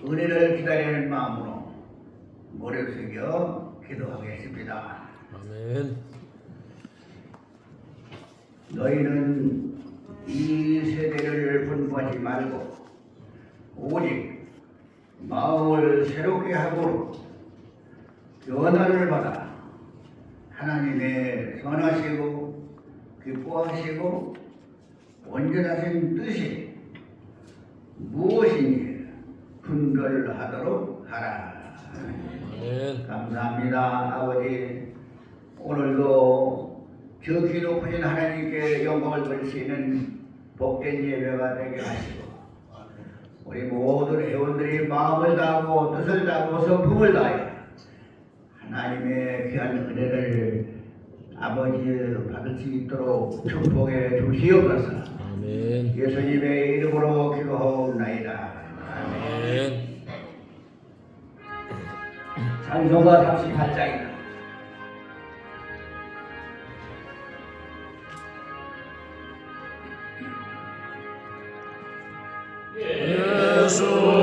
은혜를 기다리는 마음으로 머리를 숙여 기도하겠습니다. 아멘. 너희는 이 세대를 분부하지 말고 오직 마음을 새롭게 하고 변화를 받아 하나님의 선하시고 기뻐하시고 온전하신 뜻이 무엇인지 분별하도록 하라. 아멘. 감사합니다. 아버지, 오늘도 저 기록하신 하나님께 영광을 돌릴 수 있는 복된 예배가 되게 하시고 우리 모든 회원들이 마음을 다하고 뜻을 다하고 성품을 다하여 하나님의 귀한 은혜를 아버지 받을 수 있도록 축복해 주시옵소서. 아멘. 예수님의 이름으로 기도하옵나이다. 아멘. 찬송가 38장이다. 예수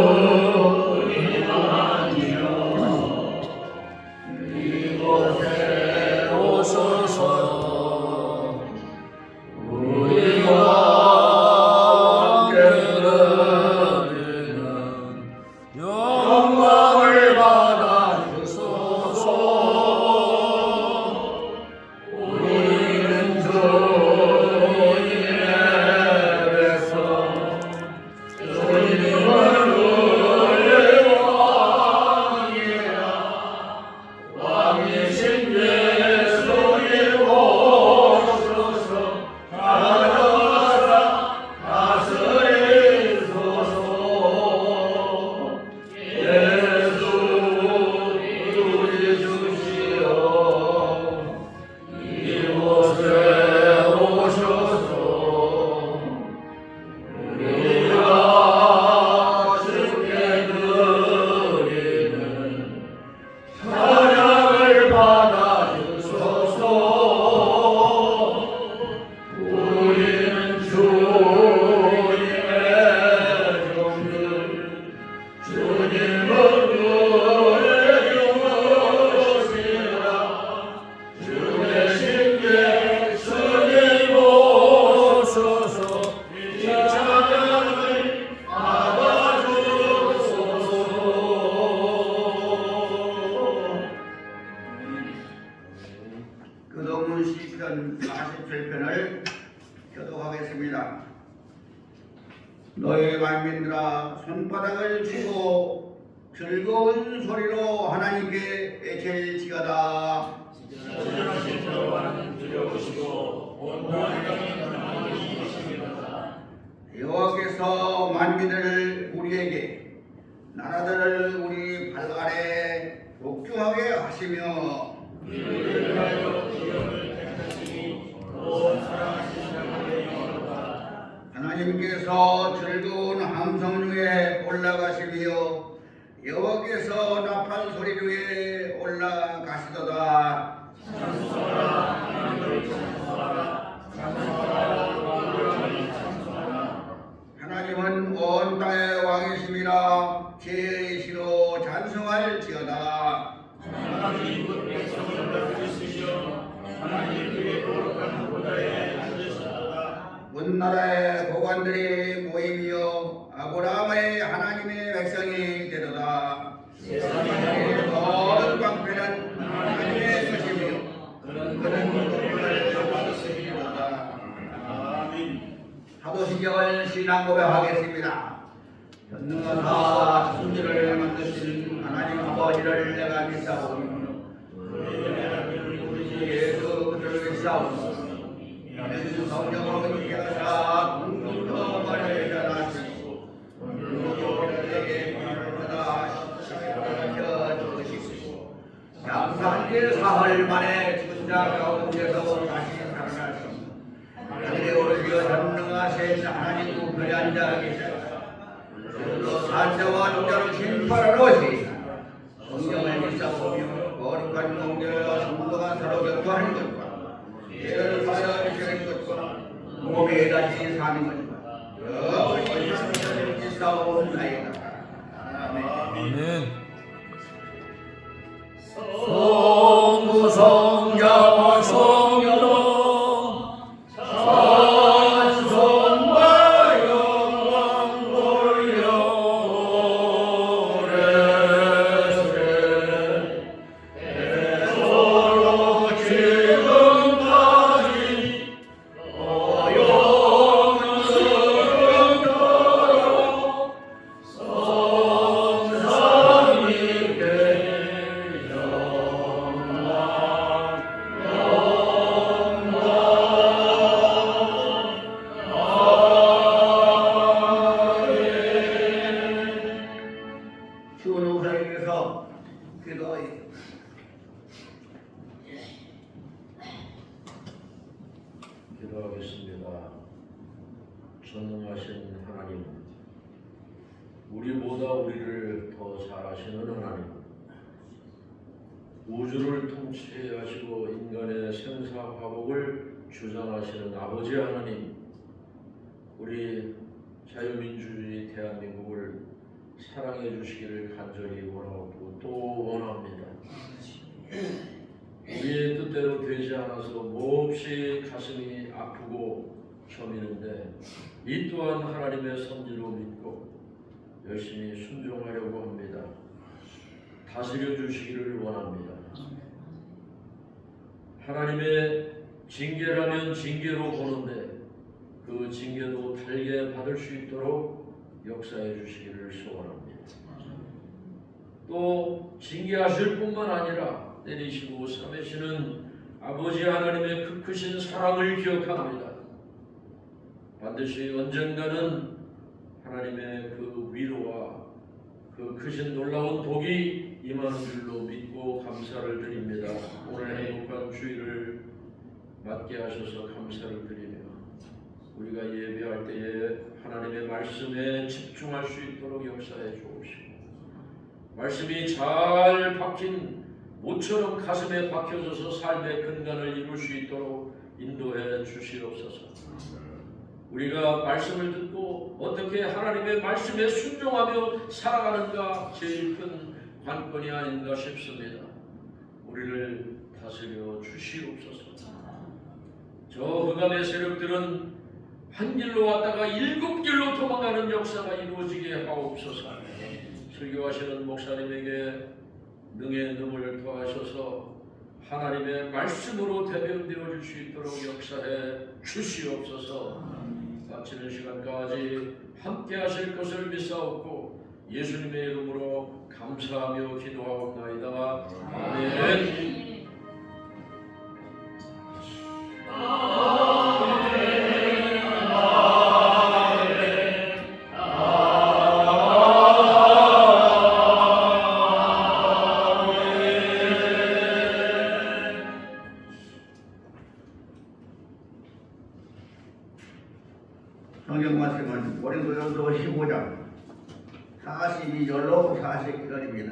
교동문 시편 47편을 교독하겠습니다. 너희 만민들아 손바닥을 치고 즐거운 소리로 하나님께 외칠지어다. 진정하신 여호와는 두려우시고 온전한 하나님이 계십니다. 여호와께서 만민을 우리에게 나라들을 우리 발 아래 복종하게 하시며 이를 위하여 기업을 택하시니 또 사랑하시는 하나님의 영광과 하나님께서 즐거운 함성 중에 올라가시며 여호와께서 나팔 소리 중에 올라가시도다. 찬송하라 하나님을 찬송하라 찬송하라 영원히 찬송하라. 하나님은 온 땅의 왕이심이라 제의시로 찬송할지어다. 하나님 그 백성을 다스리시며 하나님 그의 거룩한 보좌에 앉으셨다. 문나라의 고관들이 모이며 아브라함의 하나님의 백성이 되도다. 세상의 모든 방패는 하나님의 것이며 그는 누구를 받으시리로다. 아멘. 사도신경을 신앙 고백하겠습니다. 전능하사 천지를 만드신 하나님 아버지를 내가 믿사오니 우리 예수 그를 믿사오니 이는 성령으로 인하사 공동성을 전하시고 우리에게 빛을 받아 시작하여 주시고 양산일 사흘 만에 죽은 자 가운데서 다시 살아나시고 하늘에 오르시어 전능하신 하나님 우편에 앉아 계시다. 산자와 종자를 심판하러 오시리라. 성령을 믿사오며 거룩한 공제와 성도가 서로 격투하는 것과 예를 받아 비치는 것과 몸에 다시 사는 것과 여호와의 믿사옵나이다. 아멘. 아멘. 성부 성자와 성령 찬송과 영광 돌려오래 서로 지금까지 영원토록 성삼위께 추운 우상에게서 기도하여 기도하겠습니다. 전능하신 하나님, 우리보다 우리를 더 잘 아시는 하나님, 우주를 통치하시고 인간의 생사화복을 주장하시는 아버지 하나님, 우리 자유민주주의 대한민국을 사랑해 주시기를 간절히 원하고 또 원합니다. 우리의 뜻대로 되지 않아서 몹시 가슴이 아프고 저미는데 이 또한 하나님의 섭리로 믿고 열심히 순종하려고 합니다. 다스려 주시기를 원합니다. 하나님의 징계라면 징계로 보는데 그 징계도 달게 받을 수 있도록 역사해 주시기를 소원합니다. 또 징계하실 뿐만 아니라 때리시고 삼으시는 아버지 하나님의 그 크신 사랑을 기억합니다. 반드시 언젠가는 하나님의 그 위로와 그 크신 놀라운 복이 임하는 줄로 믿고 감사를 드립니다. 오늘 행복한 주일을 맞게 하셔서 감사를 드리며 우리가 예배할 때에 하나님의 말씀에 집중할 수 있도록 역사해 주옵시고 말씀이 잘 박힌 모처럼 가슴에 박혀져서 삶의 근간을 이룰 수 있도록 인도해 주시옵소서. 우리가 말씀을 듣고 어떻게 하나님의 말씀에 순종하며 살아가는가 제일 큰 관건이 아닌가 싶습니다. 우리를 다스려 주시옵소서. 저 흑암의 세력들은 한 길로 왔다가 7길로 도망가는 역사가 이루어지게 하옵소서. 설교하시는 목사님에게 능의 능을 더하셔서 하나님의 말씀으로 대변되어 줄 수 있도록 역사해 주시옵소서. 마치는 시간까지 함께 하실 것을 믿사옵고 예수님의 이름으로 감사하며 기도하옵나이다. 아멘. 성경 말씀은 고린도전서 15장 42절로 40절입니다.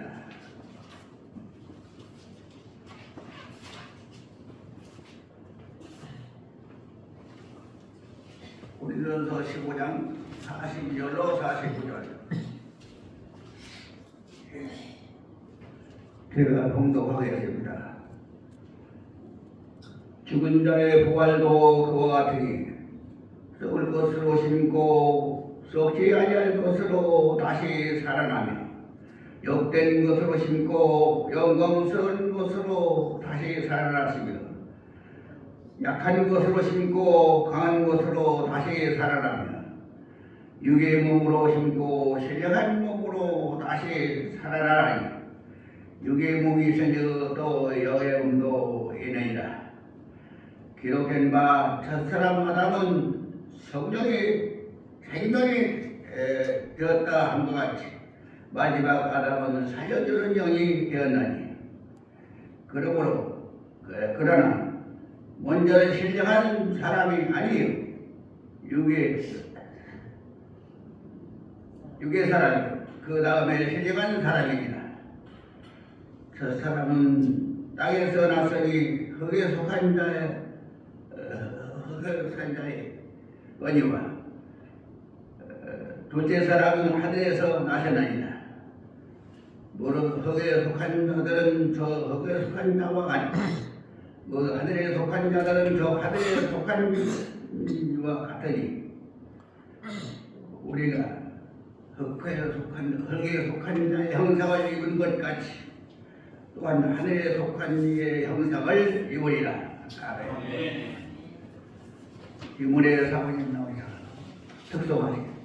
고린도전서 15장 42절로 49절. 제가 봉독하겠습니다. 죽은 자의 부활도 그와 같으니 썩을 것으로 심고 썩지 아니할 것으로 다시 살아나며 욕된 것으로 심고 영광스러운 것으로 다시 살아나시며 약한 것으로 심고 강한 것으로 다시 살아나며 육의 몸으로 심고 신령한 몸으로 다시 살아나니 육의 몸이 생겨 또 여의 몸도 있느니라. 기록된 바 첫사람 성령이 생명이 되었다 함과 같이 마지막 아담은 살려주는 영이 되었나니 그러나 먼저 신령한 사람이 아니요 육의 사람이요 그 다음에 신령한 사람입니다. 첫사람은 땅에서 났으니 흙에 속한 자의 언니와 둘째 사람은 하늘에서 나셨나이다. 뭐는 흙에 속한 자들은 저 흙에 속한 자와 같고 뭐 하늘에 속한 자들은 저 하늘에 속한 자와 같으니 우리가 흙에 속한 자의 형상을 입은 것 같이 또한 하늘에 속한 이의 형상을 입으리라. 아멘. 이문의 사모님 나오셔 특송하시겠습니다.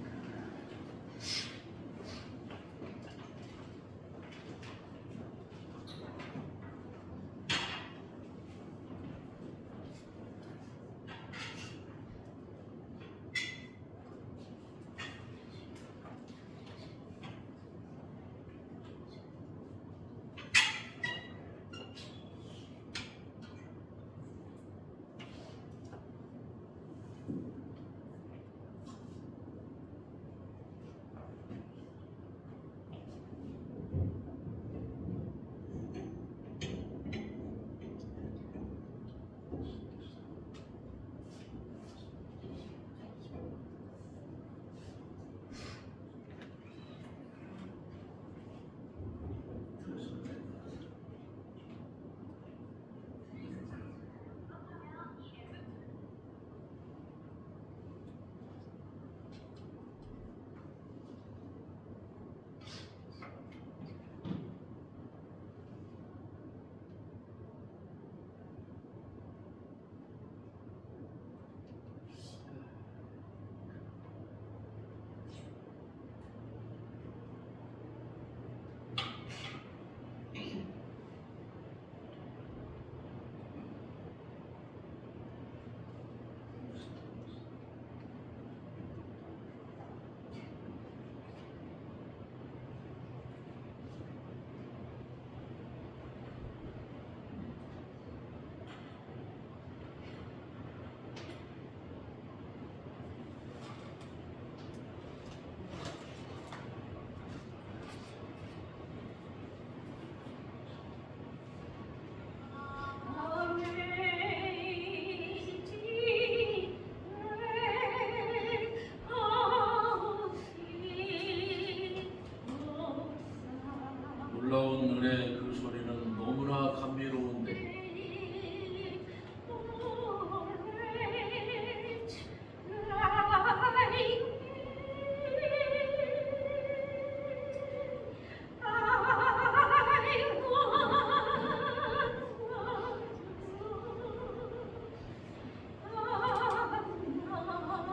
놀라운 은혜 그 소리는 너무나 감미로운데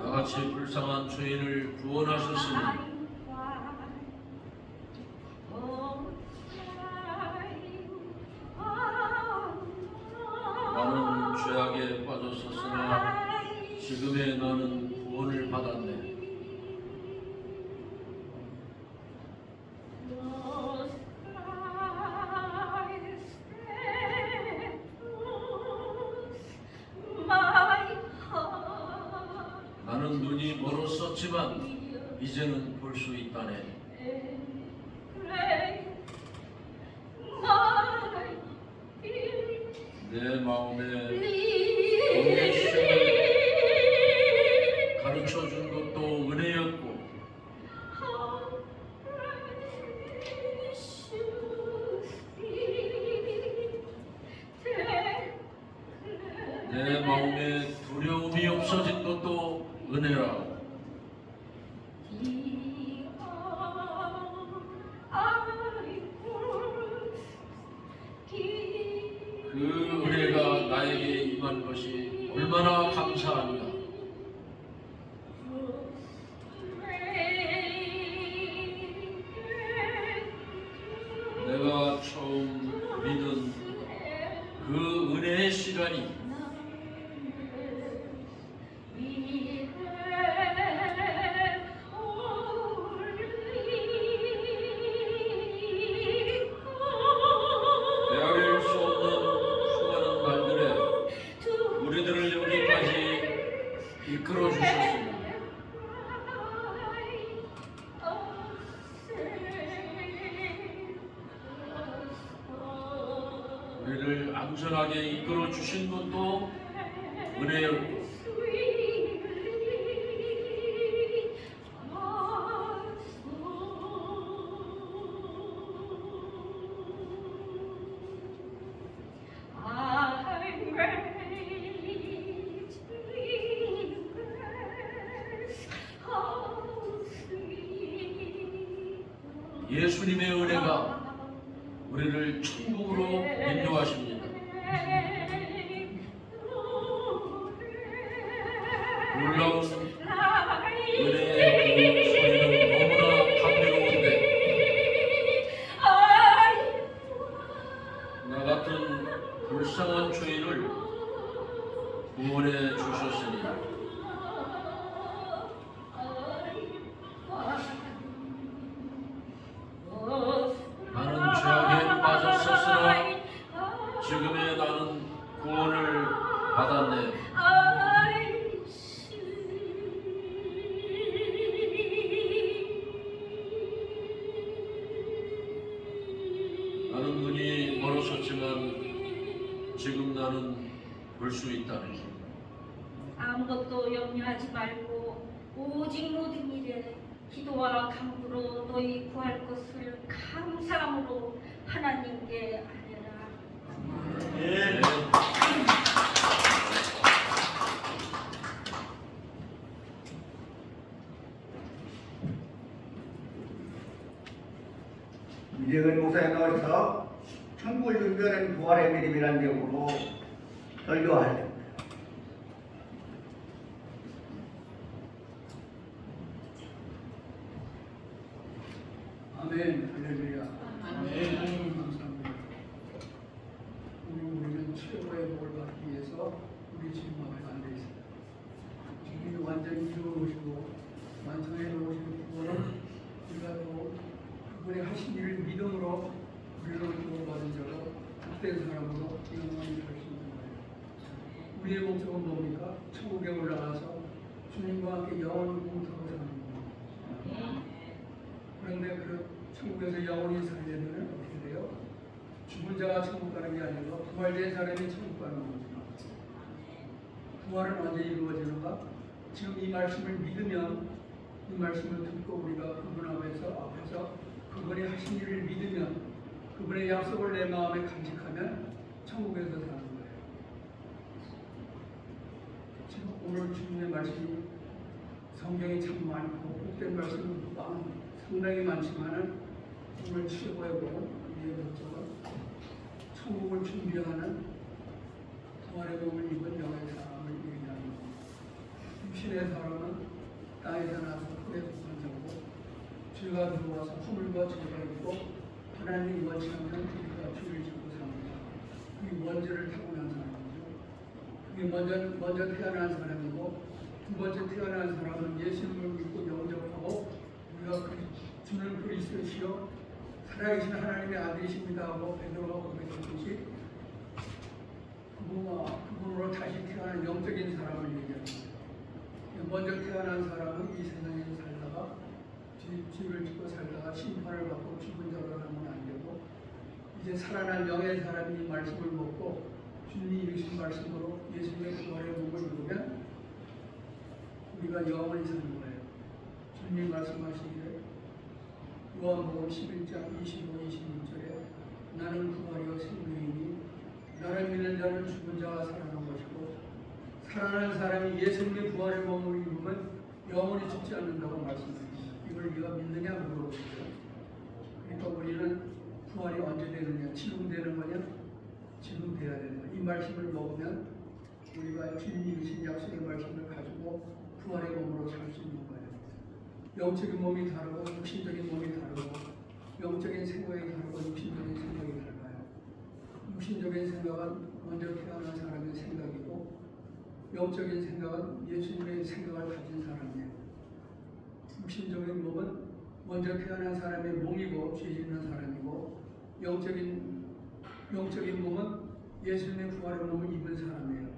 나같이 불쌍한 죄인을 구원하셨으니 나는 죄악에 빠졌었으나 지금의 나는 구원을 받았네. 나는 눈이 멀었었지만 이제는 볼 수 있다네. 내 마음에 너의 시험을 가르쳐 준 것도 은혜였고 내 마음에 두려움이 없어진 것도 은혜라고. 그 은혜가 나에게 임한 것이 얼마나 감사한가. 내가 처음 믿은 그 은혜의 시간이 헤아릴 수 없는 수많은 말들에 우리들을 여기까지 이끌어 주셨습니다. 우리를 안전하게 이끌어 주신 것도 은혜였고 예수님의 은혜가 우리를 천국으로 인도하십니다. 놀라운 은혜의 그 소리는 너무나 감미로운데 나 같은 불쌍한 죄인을 구원해 주셨으니 나는 죄악에 빠졌었으나 지금의 나는 구원을 받았네. 나는 눈이 멀었었지만 지금 나는 볼 수 있다네. 아무것도 염려하지 말고 오직 모든 일에 기도와 간구로 너희 구할 것을 감사함으로 하나님께 아뢰라. 예. 이재근 목사에 나와서 천국을 준비하는 부활의 믿음이라는 제목으로 설교하려. 아멘. 할렐루야. 아멘. 감사합니다. 우리는 최고의 복을 받기 위해서 우리 주님 앞에 앉아 있습니다. 주님이 완전히 이루어 놓으시고 완성해 놓으시는 구원은 우리가 또 그분의 하신 일을 믿음으로 우리를 구원받은 자로 복된 사람으로 영원히 살 수 있는 거예요. 우리의 목적은 뭡니까? 천국에 올라가서 주님과 함께 영원히 공통하고 사는 겁니다. 그런데 그 천국에서 영원히 살려면 어떻게 돼요? 죽은 자가 천국 가는 게 아니고 부활된 사람이 천국 가는 겁니다. 부활은 언제 이루어지는가? 지금 이 말씀을 믿으면, 이 말씀을 듣고 우리가 그분 앞에서 그분이 하신 일을 믿으면, 그분의 약속을 내 마음에 간직하면 천국에서 사는 거예요. 지금 오늘 주님의 말씀이 성경이 참 많고 복된 말씀이 상당히 많지만은 오늘 최고의 복은 우리의 목적은 천국을 준비하는 부활의 몸을 입은 영의 사람을 얘기하는 겁니다. 육신의 사람은 땅에서 나서 흙에 속한 자고 죄가 들어와서 허물과 죄가 있고 하나님이 원치 않는 우리가 죄를 짓고 삽니다. 그게 원죄를 타고난 사람이죠. 그게 먼저 태어난 사람이고 두 번째 태어난 사람은 예수님을 믿고 영접하고 우리가 주는 그리스도시요 살아계신 하나님의 아들이십니다 하고 베드로가 고백했듯이 그분으로 다시 태어난 영적인 사람을 얘기합니다. 먼저 태어난 사람은 이 세상에서 살다가 죄를 짓고 살다가 심판을 받고 죽은 자로 하면 안 되고 이제 살아난 영의 사람이 이 말씀을 먹고 주님이 이루신 말씀으로 예수님의 부활의 몸을 입으면 우리가 영원히 사는 거예요. 주님 말씀하시기를 요한복음 11장 25, 26절에 나는 부활이요 생명이니 나를 믿는 자는 죽은 자가 살아난 것이고 살아난 사람이 예수님의 부활의 몸을 입으면 영원히 죽지 않는다고 말씀합니다. 이걸 네가 믿느냐 물어보세요. 그러니까 우리는 부활이 언제 되느냐? 지금 되는 거냐? 지금 돼야 되는 거냐? 이 말씀을 먹으면 우리가 주님이 주신 약속의 말씀을 가지고 부활의 몸으로 살 수 있는 거예요. 영적인 몸이 다르고 육신적인 몸이 다르고 영적인 생각이 다르고 육신적인 생각이 달라요. 육신적인 생각은 먼저 태어난 사람의 생각이고 영적인 생각은 예수님의 생각을 가진 사람이에요. 육신적인 몸은 먼저 태어난 사람의 몸이고 죄 짓는 사람이고 영적인 몸은 예수님의 부활의 몸을 입은 사람이에요.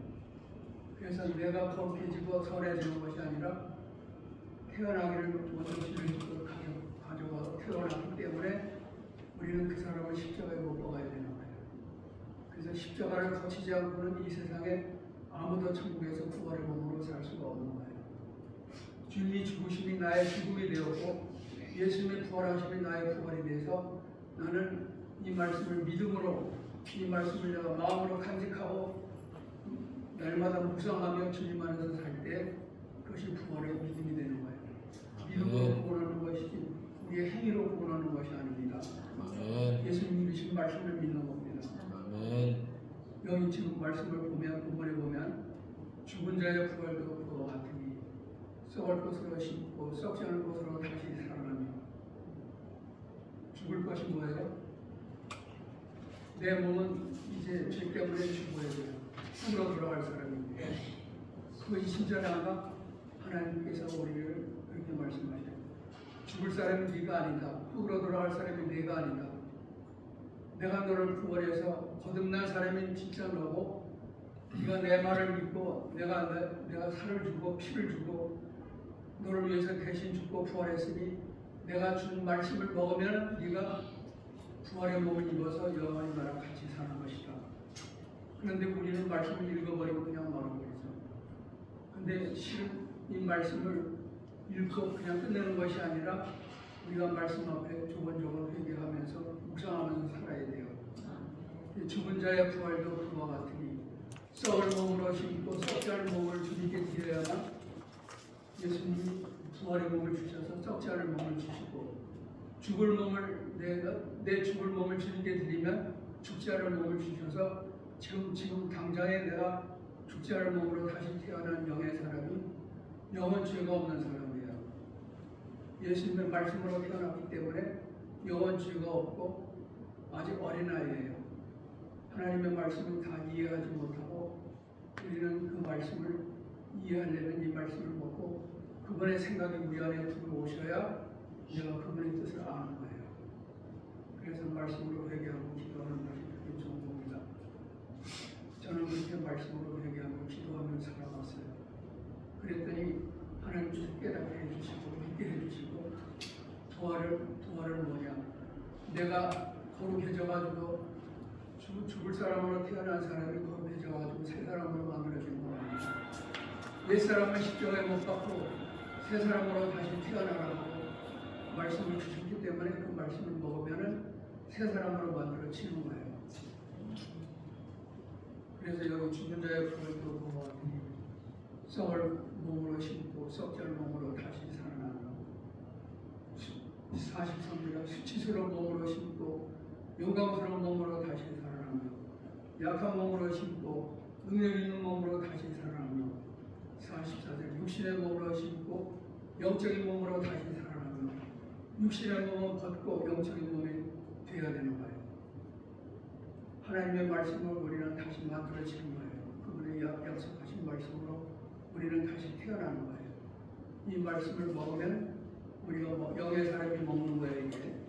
그래서 내가 거룩해지고 선해지는 것이 아니라 태어나기를 먼저 죄를 짓고 가져와 태어났기 때문에 우리는 그 사람을 십자가에 못 박아야 되는 거예요. 그래서 십자가를 거치지 않고는 이 세상에 아무도 천국에서 부활의 몸으로 살 수가 없는 거예요. 주님이 죽으심이 나의 죽음이 되었고 예수님의 부활하심이 나의 부활이 돼서 나는 이 말씀을 믿음으로 이 말씀을 내가 마음으로 간직하고 날마다 묵상하며 주님 안에서 살 때 그것이 부활의 믿음이 되는 거예요. 믿음으로 구원하는 것이지 우리의 행위로 구원하는 것이 아닙니다. 아멘. 예수님이 주신 말씀을 믿는 겁니다. 아멘. 여기 지금 말씀을 보면 본문에 보면 죽은 자의 부활도 그와 같으니 썩을 것으로 심고 썩지 않을 것으로 다시 살아나며 죽을 것이 뭐예요? 내 몸은 이제 죄 때문에 죽어야 돼요. 죽으러 들어갈 사람인데 그것이 진짜한가? 하나님께서 우리를 그렇게 말씀하셔요. 죽을 사람이 네가 아니다. 흙으로 돌아갈 사람이 내가 아니다. 내가 너를 구원해서 거듭난 사람이 진짜 너고 네가 내 말을 믿고 내가 살을 주고 피를 주고 너를 위해서 대신 죽고 부활했으니 내가 준 말씀을 먹으면 네가 부활의 몸을 입어서 영원히 나랑 같이 사는 것이다. 그런데 우리는 말씀을 읽어버리고 그냥 말아버리죠. 근데 실은 이 말씀을 읽고 그냥 끝내는 것이 아니라 우리가 말씀 앞에 조곤조곤 회개하면서 묵상하면서 살아야 돼요. 죽은 자의 부활도 그와 같으니 썩을 몸으로 심고 썩지 않을 몸을 주님께 드려야만 예수님이 부활의 몸을 주셔서 썩지 않을 몸을 주시고 죽을 몸을 내 죽을 몸을 주님께 드리면 죽지 않을 몸을 주셔서 지금 당장에 내가 죽지 않을 몸으로 다시 태어난 영의 사람이 영원 죄가 없는 사람이에요. 예수님의 말씀으로 태어났기 때문에 영원 죄가 없고 아직 어린아이예요. 하나님의 말씀을 다 이해하지 못하고 우리는 그 말씀을 이해하려면 이 말씀을 먹고 그분의 생각이 우리 안에 들어오셔야 내가 그분의 뜻을 아는 거예요. 그래서 말씀으로 회개하고 기도하는 것이 그렇게 좋은 겁니다. 저는 그렇게 말씀으로 회개하고 기도하며 살아왔어요. 그랬더니 하나님께서 깨닫게 해주시고 믿게 해주시고 부활은 뭐냐? 내가 거룩해져가지고 죽을 사람으로 태어난 사람이 거룩해져가지고 새 사람으로 만들어진 거 아닙니다. 옛 사람은 십자가에 못 박고 새 사람으로 다시 태어나라고 말씀을 주셨기 때문에 그 말씀을 먹으면은 새 사람으로 만들어지는 거예요. 그래서 여기 죽은 자의 부활도 그와 같으니 썩을 몸으로 심고 썩지 않을 몸으로 다시 살아나는 43절에 수치스러운 몸으로 심고 영광스러운 몸으로 다시 살아나며 약한 몸으로 심고 능력 있는 몸으로 다시 살아나며 44절 육신의 몸으로 심고 영적인 몸으로 다시 살아나며 육신의 몸은 벗고 영적인 몸이 되어야 되는 거예요. 하나님의 말씀을 우리는 다시 만들어지는 거예요. 그분의 약속하신 말씀으로 우리는 다시 태어나는 거예요. 이 말씀을 먹으면 우리가 영의 사람이 먹는 거예요. 이게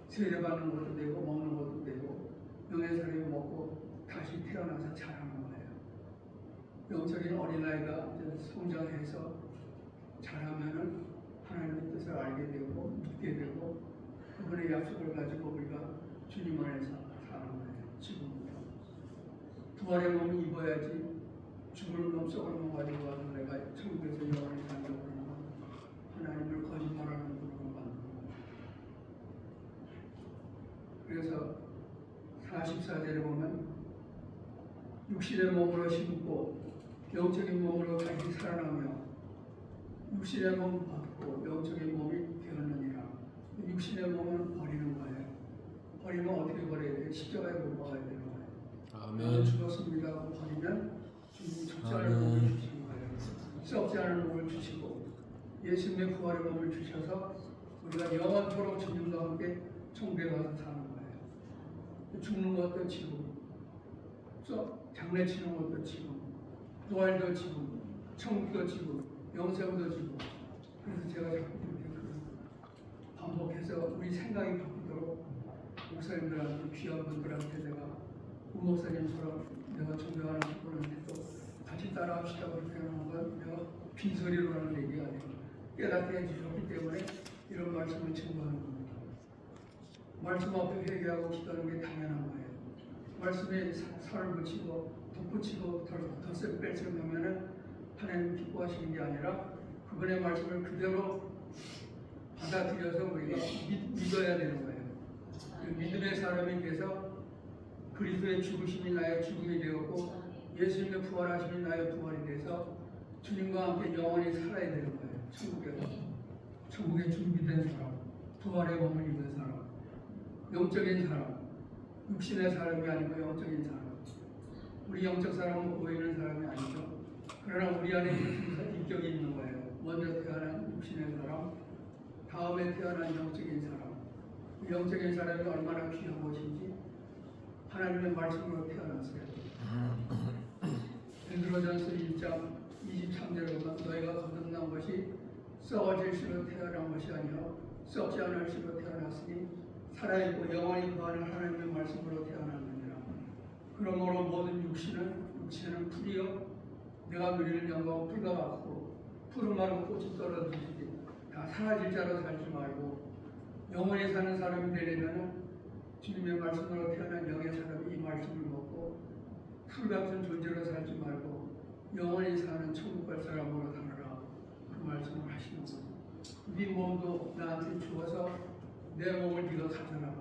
세례받는 것도 되고 먹는 것도 되고 영의 사람이 먹고 다시 태어나서 자라는 거예요. 영적인 어린아이가 이제 성장해서 자라면은 하나님의 뜻을 알게 되고 믿게 되고 그분의 약속을 가지고 우리가 주님 안에서 사는 거예요. 지금부터 부활의 몸을 입어야지 죽을 몸 썩을 몸 가지고 와서 내가 천국에서 영원히 산다고 그러는 건 하나님을 거짓말하는 분으로 만드는 거예요. 그래서 44절에 보면 육신의 몸으로 심고 영적인 몸으로 다시 살아나며 육신의 몸 벗고 영적인 몸이 되었느니라. 육신의 몸은 버리는 거예요. 버리면 어떻게 버려야 돼요? 십자가에 못 박아야 되는 거예요. 아멘. 죽었습니다 하고 버리면 주님이 죽지 않을 몸을 주신 거예요. 썩지 않을 몸을 주시고 예수님의 부활의 몸을 주셔서 우리가 영원토록 주님과 함께 천국에 가서 사는 거예요. 죽는 것도 지금, 장례치는 것도 지금, 부활도 지금, 천국도 지금, 영생도 지금. 그래서 제가 자꾸 이렇게 반복해서 우리 생각이 바뀌도록 목사님들한테 귀한 분들한테 내가 목사님처럼 내가 존경하는 분들한테 또 같이 따라합시다 그렇게 하는 건 내가 빈소리로 하는 얘기가 아니에요. 깨닫게 해주셨기 때문에 이런 말씀을 증거하는 겁니다. 말씀 앞에 회개하고 기도하는 게 당연한 거예요. 말씀에 살을 붙이고 덧붙이고 덧을 뺄셈하면은 하나님 기뻐하시는 게 아니라 그분의 말씀을 그대로 받아들여서 우리가 믿어야 되는 거예요. 그 믿음의 사람이 돼서 그리스도의 죽으심이 나의 죽음이 되었고 예수님의 부활하심이 나의 부활이 돼서 주님과 함께 영원히 살아야 되는 거예요. 천국에 준비된 사람, 부활의 몸을 입은 사람, 영적인 사람, 육신의 사람이 아니고 영적인 사람. 우리 영적 사람은 보이는 사람이 아니죠. 그러나 우리 안에 인격이 있는 거예요. 먼저 태어난 육신의 사람, 다음에 태어난 영적인 사람. 그 영적인 사람이 얼마나 귀한 것인지 하나님의 말씀으로 태어났어요. 베드로전서 1장 23절에 보면 너희가 거듭난 것이 썩어질 수로 태어난 것이 아니라 썩지 않을 수로 태어났으니 살아있고 영원히 거하는 하나님의 말씀으로 태어났느니라. 그러므로 모든 육체는 풀이요 내가 누리는 영광은 풀과 같고 푸른 마른 꽃이 떨어지듯이 다 사라질 자로 살지 말고 영원히 사는 사람이 되려면 주님의 말씀으로 태어난 영의 사람이 이 말씀을 먹고 풀같은 존재로 살지 말고 영원히 사는 천국 갈 사람으로 살아라. 그 말씀을 하시는 거예요. 네 몸도 나한테 주어서 내 몸을 네가 가져라.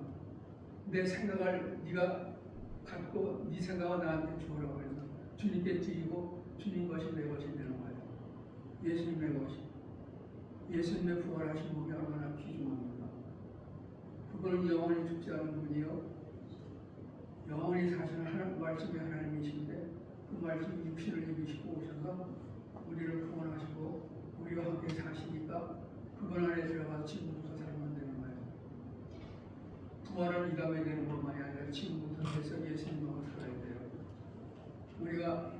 내 생각을 네가 갖고 네 생각을 나한테 주어라고 해서 주님께 드리고 주님 것이 내 것이 되는 거예요. 예수님의 것이. 예수님의 부활하신 몸이 얼마나 귀중합니다. 그분은 영원히 죽지 않은 분이요 영원히 사시는 말씀의 하나님이신데 그 말씀이 육신을 입으시고 오셔서 우리를 구원하시고 우리와 함께 사시니까 그분 안에 들어가서 지금부터 살면 되는 거예요. 부활은 이감에 되는 것만이 아니라 지금부터 해서 예수님하고 살아야 돼요. 우리가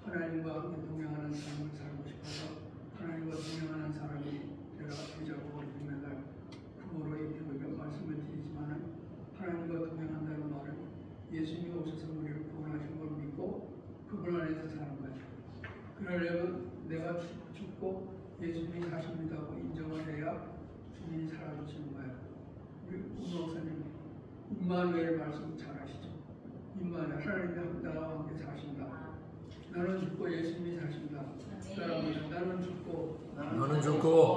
하나님과 함께 동행하는 삶을 살고 싶어서 하나님과 동행하는 사람이 되자고 맨날 부모로 이렇게 말씀을 드리지만 하나님과 동행한다는 말은 예수님이 오셔서 우리를 구원하신 걸 믿고 그분 안에서 사는 거예요. 그러려면 내가 죽고 예수님이 사십니다고 인정을 해야 주님이 살아주시는 거예요. 우리 목사님 임마누엘 말씀 잘 아시죠? 임마누엘 하나님이 나와 함께 사신다. 나는 죽고 예수님이 사신다. 나는 죽고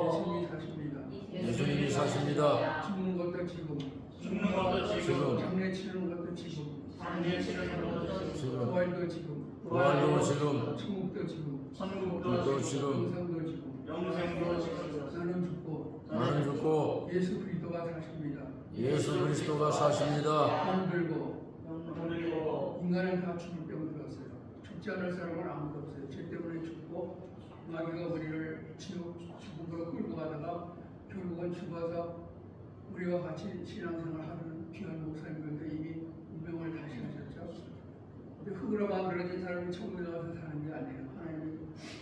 예수님이 사십니다. 예수님이 사십니다. 죽는 것도 지금, 죽는 것도 지금, 장례치는 것도 지금, 장례치는 것도 지금, 부활도 지금, 부활도 지금, 천국도 지금, 천국도 지금, 영생도 지금. 영생도 지금. 나는 죽고 예수 그리스도가 사십니다. 예수 그리스도가 사십니다. 병들고 인간은 다 죽을 병 들었어요. 죽지 않을 사람은 아무도 없어요. 죄 때문에 죽고 마귀가 우리를 죽음으로 끌고 가다가 결국은 죽어서 우리와 같이 신앙생활 하는 귀한 목사님들도 이미 운명을 다시 하셨죠. 근데 흙으로 만들어진 사람이 천국에 가서 사는 게 아니에요. 하나님이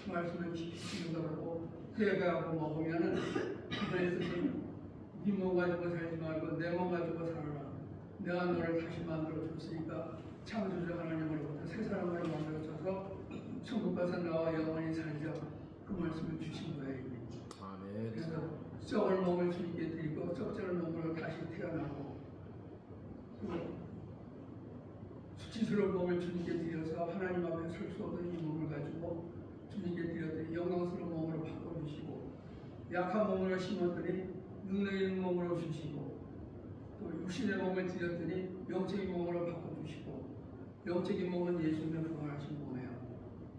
말씀을 지키시는 거라고 회개하고 먹으면은 그래서 네 몸 가지고 살지 말고 내 몸 가지고 살아라. 내가 너를 다시 만들어 줬으니까 창조주 하나님으로부터 새 사람으로 만들어 줘서 천국 가서 나와 영원히 살자. 그 말씀을 주신 거예요. 아멘. 그래서 썩을 몸을 주님께 드리고 썩지 않은 몸으로 다시 태어나고 수치스러운 몸을 주님께 드려서 하나님 앞에 설 수 없는 이 몸을 가지고 주님께 드렸더니 영광스러운 몸으로 바꿔주시고 약한 몸으로 심었더니 능력 있는 몸으로 주시고 또 육신의 몸을 드렸더니 영적인 몸으로 바꿔주시고 영적인 몸은 예수님의 부활하신 몸이에요.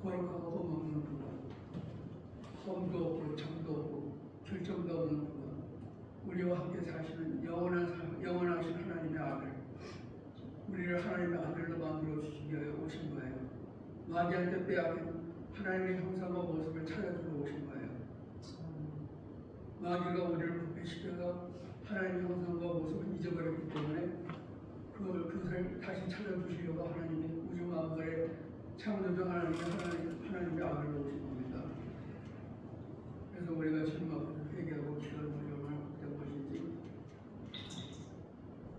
거룩하고 흠없는 부분, 험도 없고 잠도 없고 결정도 없는 부분, 우리와 함께 사시는 영원하신 하나님의 아들, 우리를 하나님의 아들로 만들어 주시기 위하여 오신 거예요. 마귀한테 빼앗긴 하나님의 형상과 모습을 찾아주러 오신 거예요. 마귀가 우리를 부패시켜서 하나님의 형상과 모습을 잊어버렸기 때문에 그것을 다시 찾아주시려고 하나님이 우주 만물의 창조주 하나님의 아들로 오신 겁니다. 그래서 우리가 주님 앞에서 회개하고 기도하는 것이 얼마나 복된 것인지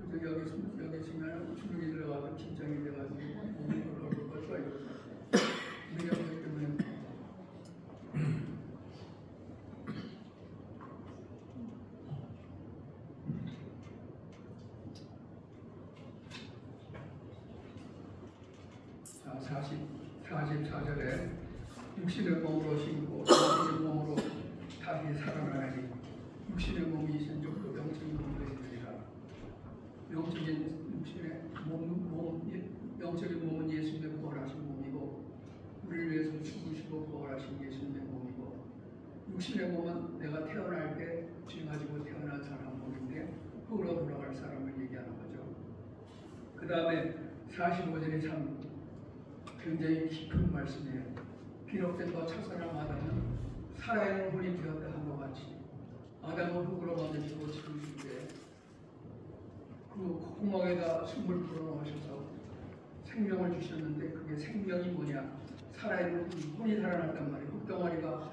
그래서 여기 있으면 주눅이 들어가서 긴장이 돼가지고 몸이 얼굴 떨어져요. 우리가 그렇기 때문에 자, 44절에 육신의 몸으로 신고 영적인 몸으로 다시 살아나니 육신의 몸이 있은 적도 영적인 몸도 있느니라. 영적인 육신의 영적인 몸은 예수님의 부활하신 몸이고 우리를 위해서 죽으시고 부활하신 예수님의 몸이고 육신의 몸은 내가 태어날 때 죄 가지고 태어난 사람 모르는데 흙으로 돌아갈 사람을 얘기하는 거죠. 그 다음에 45절이 참 굉장히 깊은 말씀이에요. 기록된 바 첫사람 아담은 살아있는 혼이 되었다 한 것 같이 아담은 흙으로 만드시고 지으시되 그 콧구멍에다 숨을 불어넣으셔서 생명을 주셨는데 그게 생명이 뭐냐? 살아있는 혼이 살아났단 말이에요. 흙덩어리가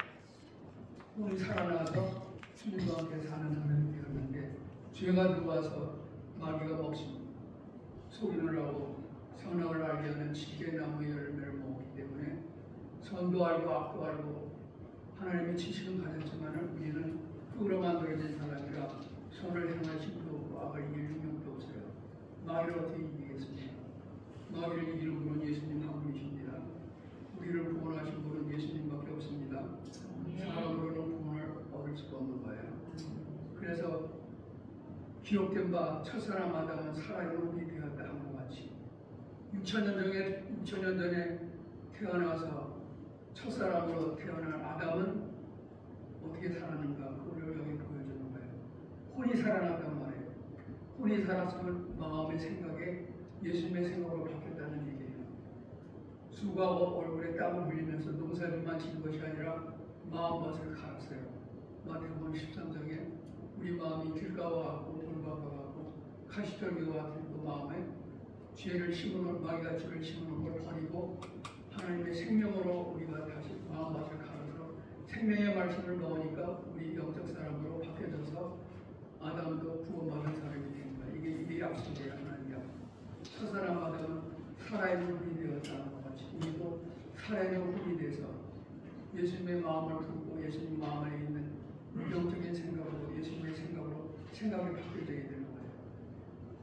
혼이 살아나서 주님과 함께 사는 사람이 되었는데 죄가 들어와서 마귀가 먹신 소리를 하고 선악을 알게 하는 지혜나무의 열매를 먹었기 때문에 선도 알고 악도 알고 하나님의 지식은 가졌지만 우리는 흙으로 만들어진 사람이라 선을 행할 힘도 없고 악을 이길 능력도 없어요. 마귀를 어떻게 이기겠습니까? 마귀를 이길 분은 예수님 한 분이십니다. 우리를 구원하신 분은 예수님밖에 없습니다. 사람으로는 구원을 얻을 수가 없는 거예요. 그래서 기록된 바 첫사람 아담은 살아있는 혼이 되었다 한 것 같이 6천년 전에 태어나서 첫사람으로 태어난 아담은 어떻게 살았는가 그걸 여기 보여주는 거예요. 혼이 살아났단 말이에요. 혼이 살았으면 마음의 생각에 예수님의 생각으로 바뀌었다는 얘기예요. 수가 얼굴에 땀을 흘리면서 농사일만 지은 것이 아니라 마음밭을 갈았어요. 마태복음 13장에 우리 마음이 길가와같고 돌박아갖고 가시떨기와 같은 그 마음에 죄를 심어놓은 마귀가 죄를 심어놓은 걸 버리고 하나님의 생명으로 우리가 다시 마음밭을 갈아서 생명의 말씀을 넣으니까 우리 영적 사람으로 바뀌어져서 아담도 구원받은 사람이 된 거예요. 이게 약속이에요. 하나님 약속. 첫사람 아담은 살아있는 혼이 되었다는 것 같이 우리도 살아있는 혼이 돼서 예수님의 마음을 품고 예수님 마음 안에 있는 영적인 생각으로 예수님의 생각으로 생각이 바뀌어져야 되는 거예요.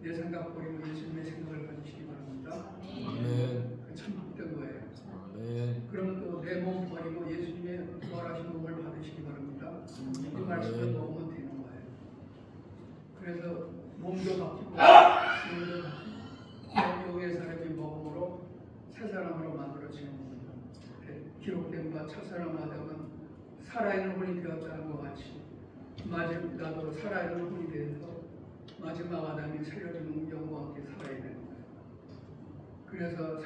내 생각 버리고 예수님의 생각을 가지시기 바랍니다. 아멘. 참 복된 거예요. 아멘. 그러면 또 내 몸 버리고 예수님의 부활하신 몸을 받으시기 바랍니다. 이 말씀을 먹으면 되는 거예요. 그래서 몸도 바뀌고 영도 바뀌고 영의 사람이 먹음으로 새 사람으로 만들어지는 겁니다. 기록된 바 첫사람 아담은 살아있는 혼이 되었다는 것 같이 나도 살아있는 혼이 되어서 마지막 아담이 살려주는 영과 함께 살아야 되는 거예요. 그래서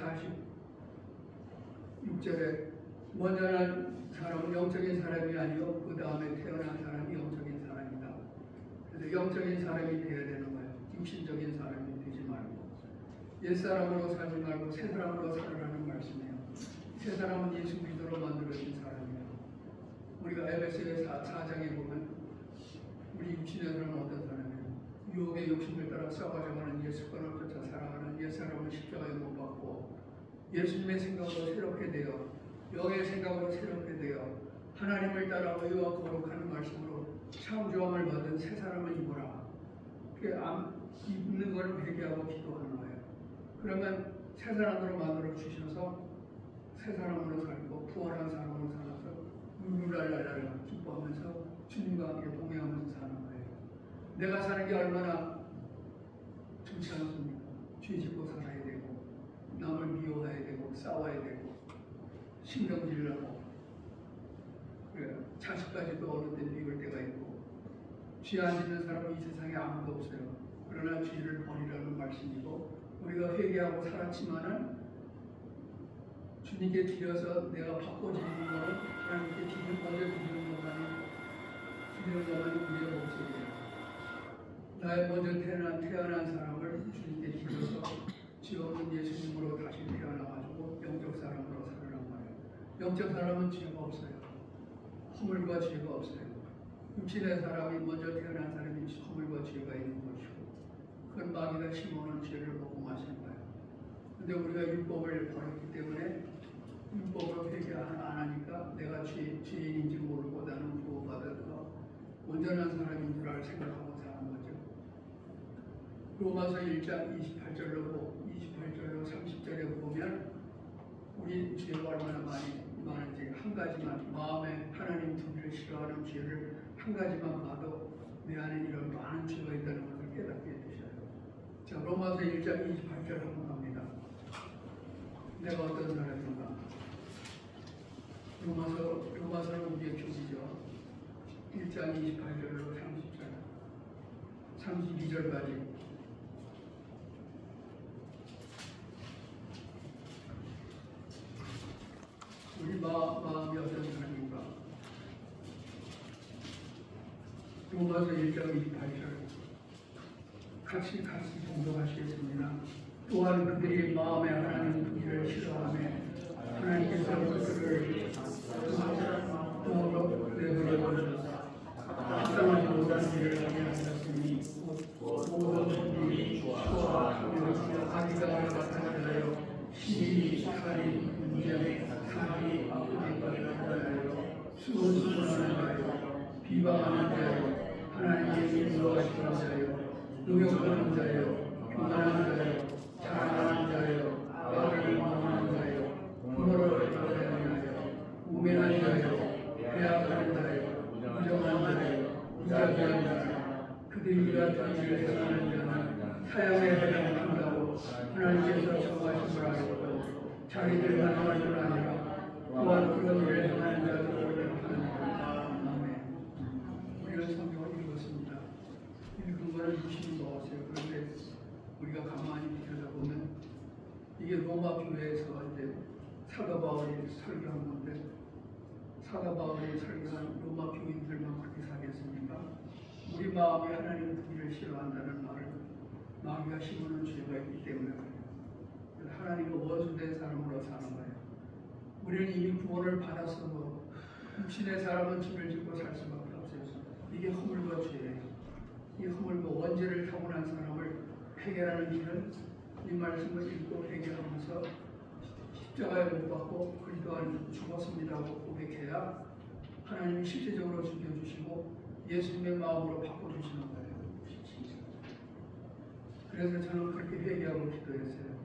46절에 먼저 난 사람은 영적인 사람이 아니요 그 다음에 태어난 사람이 영적인 사람이다. 그래서 영적인 사람이 되어야 되는 거예요. 육신적인 사람이 되지 말고 옛사람으로 살지 말고 새 사람으로 살으라는 말씀이에요. 새 사람은 예수 그리스도로 만들어진 사람이에요. 우리가 에베소서 4장에 보면 우리 육신의 사람은 어떤 사람이에요? 유혹의 욕심을 따라 썩어져가는 예수권을 쫓아 살아가는 옛사람을 십자가에 못 박고 예수님의 생각으로 새롭게 되어 영의 생각으로 새롭게 되어 하나님을 따라 의와 거룩하는 말씀으로 창조함을 받은 새 사람을 입어라. 입는 걸 회개하고 기도하는 거예요. 그러면 새 사람으로 만들어 주셔서 새 사람으로 살고 부활한 사람으로 살아서 룰랄랄랄 기뻐하면서 주님과 함께 동행하면서 사는 거예요. 내가 사는 게 얼마나 좋지 않습니까? 죄 짓고 살아야 되고 남을 미워해야 되고 싸워야 되고 신경질나고 자식까지도 어느 때 미울 때가 있고 죄 안 짓는 사람은 이 세상에 아무도 없어요. 그러나 죄를 버리라는 말씀이고 우리가 회개하고 살았지만은 주님께 드려서 내가 바꿔지는 것은 하나님께 먼저 드리는 것만이 우리의 목적이에요. 나의 먼저 태어난 사람을 주님께 드려서 지어온 예수님으로 다시 태어나가지고 영적 사람으로 살으란 말이에요. 영적 사람은 죄가 없어요. 허물과 죄가 없어요. 육신의 사람이 먼저 태어난 사람이 허물과 죄가 있는 것이고 그건 마귀가 심어놓은 죄를 먹고 마시는 거예요. 근데 우리가 율법을 버렸기 때문에 율법을 회개 안 하니까 내가 죄인인지 모르고 나는 구원받아서 온전한 사람인 줄 생각하고 사는 거죠. 로마서 1장 28절로 30절에 보면 우리 죄가 얼마나 많은지 한 가지만 마음에 하나님 두기를 싫어하는 죄를 한 가지만 봐도 내 안에 이런 많은 죄가 있다는 것을 깨닫게 해주셔요. 자, 로마서 1장 28절 한번 갑니다. 내가 어떤 사람인가? 로마서는 우리의 교지죠. 1장 28절로 30절 32절까지 우리 마음이 어떤 사람인가? 로마서 1장 28절 같이 공독하시겠습니다. 또한 그들이 마음에 하나님 두기를 싫어하며 하나님께서 그들을 마음으로 내버려두셨다. 합당하지 못한 일을 하게 하셨으니 모든 일이 수와 악의가 나타나여 시비, 살인, 문제, 사기, 아프기까지 하여 수고하는 자여, 비방하는 자여, 하나님의 인도하시는 자여, 능욕하는 자여, 교만하는 자여, 자랑하는 자여, 악을 망하는 자여, 부모를 가하는 자여, 우매한 자여, 배악하는 자여, 부정한 자여, 무자비한 자여, 그들이 같은 일을 행하는 자는 사형에 해당한다고 하나님께서 정하심을 하였고 자기들 만할 줄 아니라 또한 그런 일을 행하는 자들을 하느니라. 아멘. 우리가 성경을 읽었습니다. 읽은 거는 유심히 먹었어요. 그런데 우리가 가만히 들여다보면 이게 로마 교회에서 이제 사도 바울이 설교한 건데 사도 바울이 설교한 로마 교인들만 그렇게 살겠습니까? 우리 마음이 하나님 두기를 싫어한다는 말을 마귀가 심어놓은 죄가 있기 때문에 그래요. 하나님과 원수된 사람으로 사는 거예요. 우리는 이미 구원을 받았어. 육신의 사람은 집을 짓고 살 수밖에 없어요. 이게 허물과 죄예요. 이 허물과 원죄를 타고난 사람을 해결하는 길은 이 말씀을 읽고 해결하면서 십자가에 못 박고 그리스도 안에서 죽었습니다고 고백해야 하나님이 실제적으로 죽여주시고 예수님의 마음으로 바꿔주시는 거예요. 그래서 저는 그렇게 회개하고 기도했어요.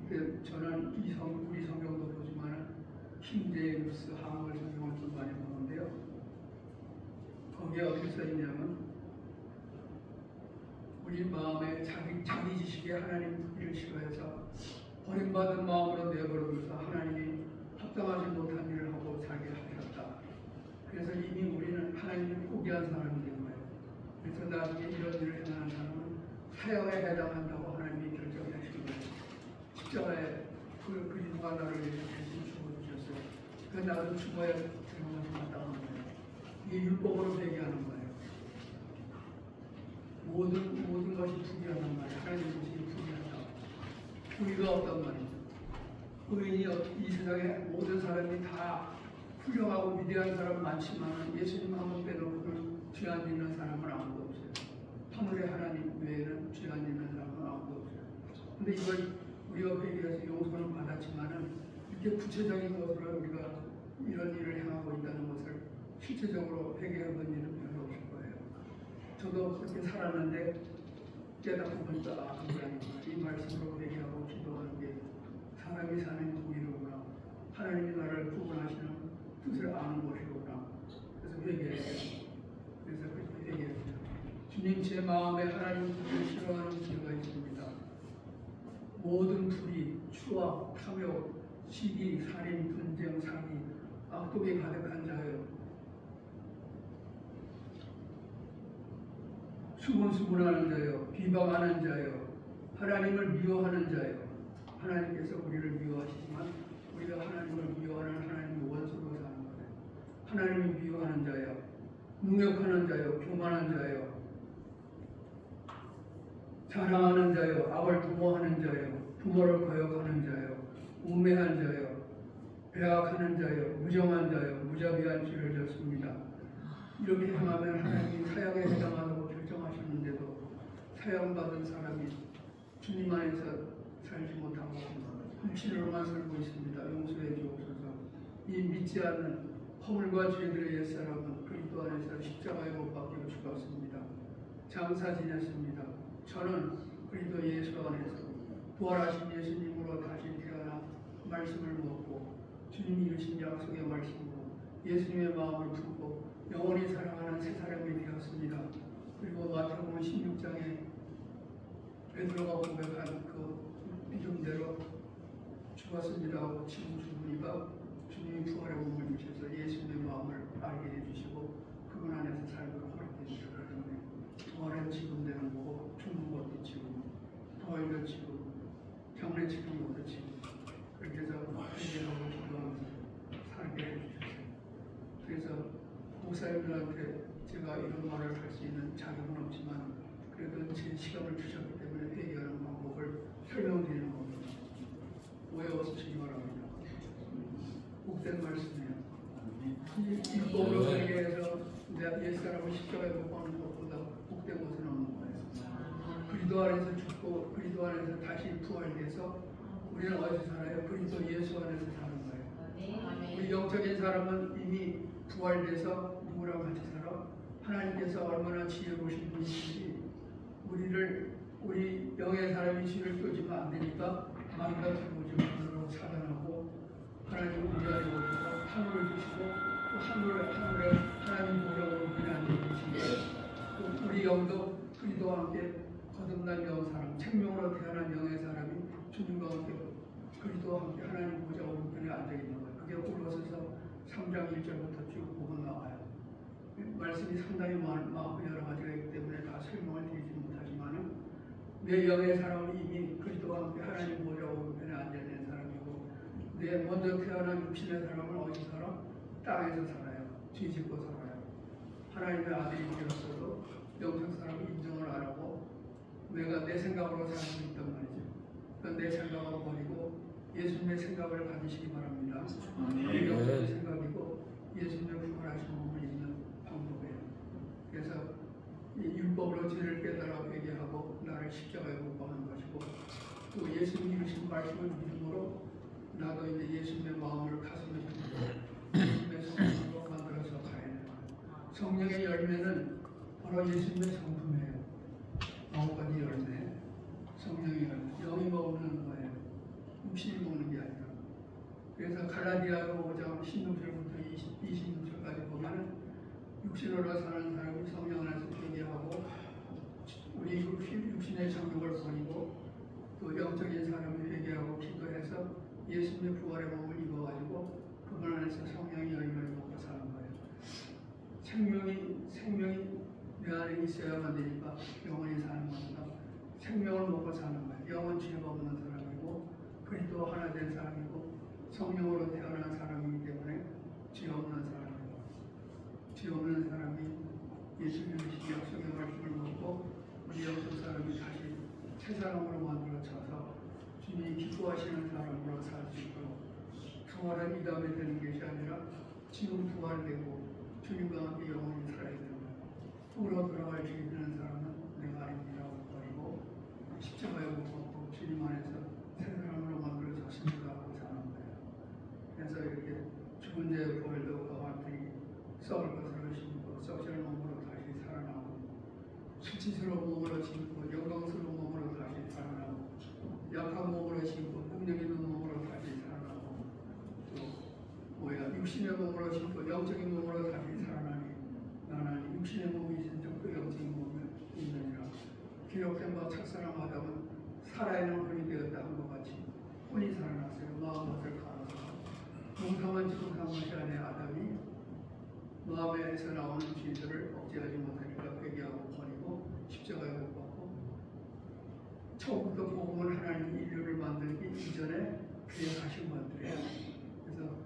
근데 저는 우리 성경도 보지만 킹제임스 한글 성경을 좀 많이 보는데요. 거기에 어떻게 써있냐면 우리 마음에 자기 지식에 하나님 일을 싫어해서 버림받은 마음으로 내버려둬서 하나님이 합당하지 못한 일을 하고 살게 하셨다. 그래서 이미 우리는 하나님을 포기한 사람이 된 거예요. 그래서 나중에 이런 일을 행하는 사람은 사형에 해당한다고 하나님이 결정하신 거예요. 십자가에 그리스도가 나를 위해서 대신 죽어주셨어요. 그래서 나도 죽어야 되는 것이 맞다는 거예요. 이게 율법으로 회개하는 거예요. 모든 것이 부귀하단 말이에요. 하나님 것이 부귀하다. 부귀가 없단 말이죠. 의인이 이 세상에 모든 사람이 다 훌륭하고 위대한 사람 많지만 예수님 한 번 빼놓고는 죄 안 짓는 사람은 아무도 없어요. 하늘의 하나님 외에는 죄 안 짓는 사람은 아무도 없어요. 근데 이걸 우리가 회개해서 용서는 받았지만은 이렇게 구체적인 것으로 우리가 이런 일을 행하고 있다는 것을 실제적으로 회개해 본 일은 별로 없을 거예요. 저도 그렇게 살았는데 깨닫고 보니까 그게 아니구나. 이 말씀으로 회개하고 기도하는 게 사람이 사는 도리로구나. 하나님이 나를 구원하시는 뜻을 아는 것이로구나. 그래서 회개했어요. 그래서 그렇게 회개했어요. 주님, 제 마음에 하나님 뜻을 싫어하는 죄가 있습니다. 모든 불의, 추악, 탐욕, 시기, 살인, 분쟁, 사기, 악독이 가득한 자여, 수군수군하는 자여, 비방하는 자여, 하나님을 미워하는 자여. 하나님께서 우리를 미워하시지만 우리가 하나님을 미워하는 하나님의 원수로 사는 거예요. 하나님을 미워하는 자여, 능욕하는 자여, 교만한 자여, 자랑하는 자여, 악을 도모하는 자여, 부모를 거역하는 자여, 우매한 자여, 배악하는 자여, 무정한 자여, 무자비한 죄를 졌습니다. 이렇게 행하면 하나님이 사형에 해당하다고 결정하셨는데도 사형받은 사람이 주님 안에서 살지 못하고 육신으로만 살고 있습니다. 용서해 주옵소서. 이 믿지 않는 허물과 죄들의 옛사람은 그리스도 안에서 십자가에 못 박혀 죽었습니다. 장사 지냈습니다. 저는 그리스도 예수 안에서 부활하신 예수님으로 다시 태어나 말씀을 먹고 주님이 주신 약속의 말씀으로 예수님의 마음을 품고 영원히 사랑하는 새 사람이 되었습니다. 그리고 마태복음 16장에 베드로가 고백한 그 믿음대로 죽었습니다 하고 지금 죽으니까 주님이 부활의 몸을 주셔서 예수님의 마음을 알게 해주시고 그분 안에서 살도록 하게 되시기 바랍니다. 부활은 지금 되는 거고 죽는 것도 지금, 부활도 지금, 장례치는 것도 지금. 그렇게 해서 회개하고 기도하면서 살게 해주셨어요. 그래서 목사님들한테 제가 이런 말을 할 수 있는 자격은 없지만 그래도 제 시간을 주셨기 때문에 회개하는 방법을 설명드리는 겁니다. 오해 없으시기 바랍니다. 복된 말씀이에요. 율법으로 살게 해서 내가 옛사람을 십자가에 못 박는 것보다 복된 것은 없는 거예요. 그리스도 안에서 죽고 그리스도 안에서 다시 부활돼서 우리는 어디서 살아요? 그리스도 예수 안에서 사는 거예요. 우리 영적인 사람은 이미 부활돼서 누구랑 같이 살아? 하나님께서 얼마나 지혜로우신 분이신지 우리 영의 사람이 죄를 쫓으면 안 되니까 마귀가 들어오죠. 사단하고 하나님 우리 안에 오셔서 하늘을 주시고 또 하늘에 하나님 보려고 우리 안에 계시고 또 우리 영도 그리스도와 함께 거듭난 영 사람, 생명으로 태어난 영의 사람이 주님과 함께 그리스도와 함께 하나님 보좌 오른편에 앉아 있는 거예요. 그게 골로새서 3장 1절부터 쭉 보면 나와요. 말씀이 상당히 많고 여러 가지가 있기 때문에 다 설명을 드리지 못하지만은 내 영의 사람은 이미 그리스도와 함께 하나님 보좌 오른편에 앉아 있는 사람이고 내 먼저 태어난 육신의 사람은 어디 살아? 땅에서 살아요. 뒤집고 살아요. 하나님의 아들이 되었어도 영적 사람은 인정을 안 하고 내가 내 생각으로 살고 있단 말이죠. 그러니까 내 생각을 버리고 예수님의 생각을 가지시기 바랍니다. 이게 영적인 생각이고 예수님의 부활하신 몸을 있는 방법이에요. 그래서 이 율법으로 죄를 깨달아 회개하고 나를 십자가에 못 박는 것이고 또 예수님이 주신 말씀을 믿음으로 나도 이제 예수님의 마음을 가슴에 품고 예수님의 성품으로 만들어서 가야 돼요. 성령의 열매는 바로 예수님의 성품이에요. 9가지 열매, 성령의 열매, 영이 먹는 거예요. 육신이 먹는 게 아니라. 그래서 갈라디아서 5장 16절부터 26절까지 보면 육신으로 사는 사람이 성령 안에서 회개하고 우리 육신의 정욕을 버리고 또 영적인 사람이 회개하고 기도해서 예수님의 부활의 몸을 입어가지고 그분 안에서 성령의 열매를 먹고 사는 거예요. 생명이 내 안에 있어야만 되니까 영원히 사는 겁니다. 생명을 먹고 사는 거예요. 영은 죄가 없는 사람이고 그리스도 하나 된 사람이고 성령으로 태어난 사람이기 때문에 죄 없는 사람이고 죄 없는 사람이 예수님의 약속의 말씀을 먹고 우리 영적 사람이 다시 새 사람으로 만들어져서 주님이 기뻐하시는 사람으로 살 수 있도록 부활은 이 다음에 되는 것이 아니라 지금 부활되고 주님과 함께 영원히 살아야 되는 거예요. 꿈으로 돌아갈 수 있는 사람은 내가 아닙니다라고 버리고 십자가에 못 박고 주님 안에서 새 사람으로 만들어졌습니다 하고 사는 거예요. 그래서 이렇게 죽은 자의 부활도 같이 썩을 것으로 심고 썩지는 몸으로 다시 살아나고 수치스러운 몸으로 심고 영광스러운 몸으로 다시 살아나고 약한 몸으로 심고 능력 있는 몸으로 다시 살아나고 또 육신의 몸으로 심고 영적인 몸으로 다시 살아나니 나는 육신의 몸이 있은 적도 영적인 몸이 있느니라. 기록된 바 첫사람 아담은 살아있는 혼이 되었다 한 것 같이 혼이 살아났어요. 마음을 갈아서 동성한 지금한 것이 아니라 아담이 마음에서 나오는 죄들을 억제하지 못하니까 회개하고 버리고 십자가에 못 박고 처음부터 복음을 하나님이 인류를 만들기 이전에 계획하신 것들이에요. 그래서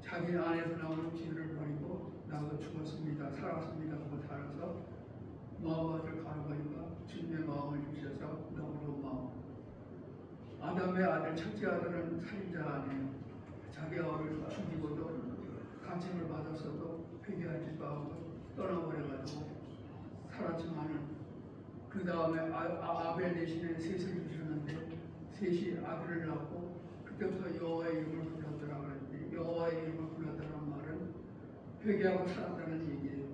자기 안에서 나오는 죄를 버리고 나도 죽었습니다, 살았습니다 하고 살아서 마음을 가르보니까 주님의 마음을 주셔서 너무도 마음. 아담의 아들 첫째 아들은 살인자 아니에요. 자기 아버를 죽이고도 간첩을 받았어도 회개하지도 않고 떠나버려가지고 살았지만은 그 다음에 아벨 대신에 셋을 주셨는데 셋이 아들을 낳고 그때부터 여호와의 이름을 불렀더라 그랬는데 여호와의 이름을 불렀다는 말은 회개하고 살았다는 얘기예요.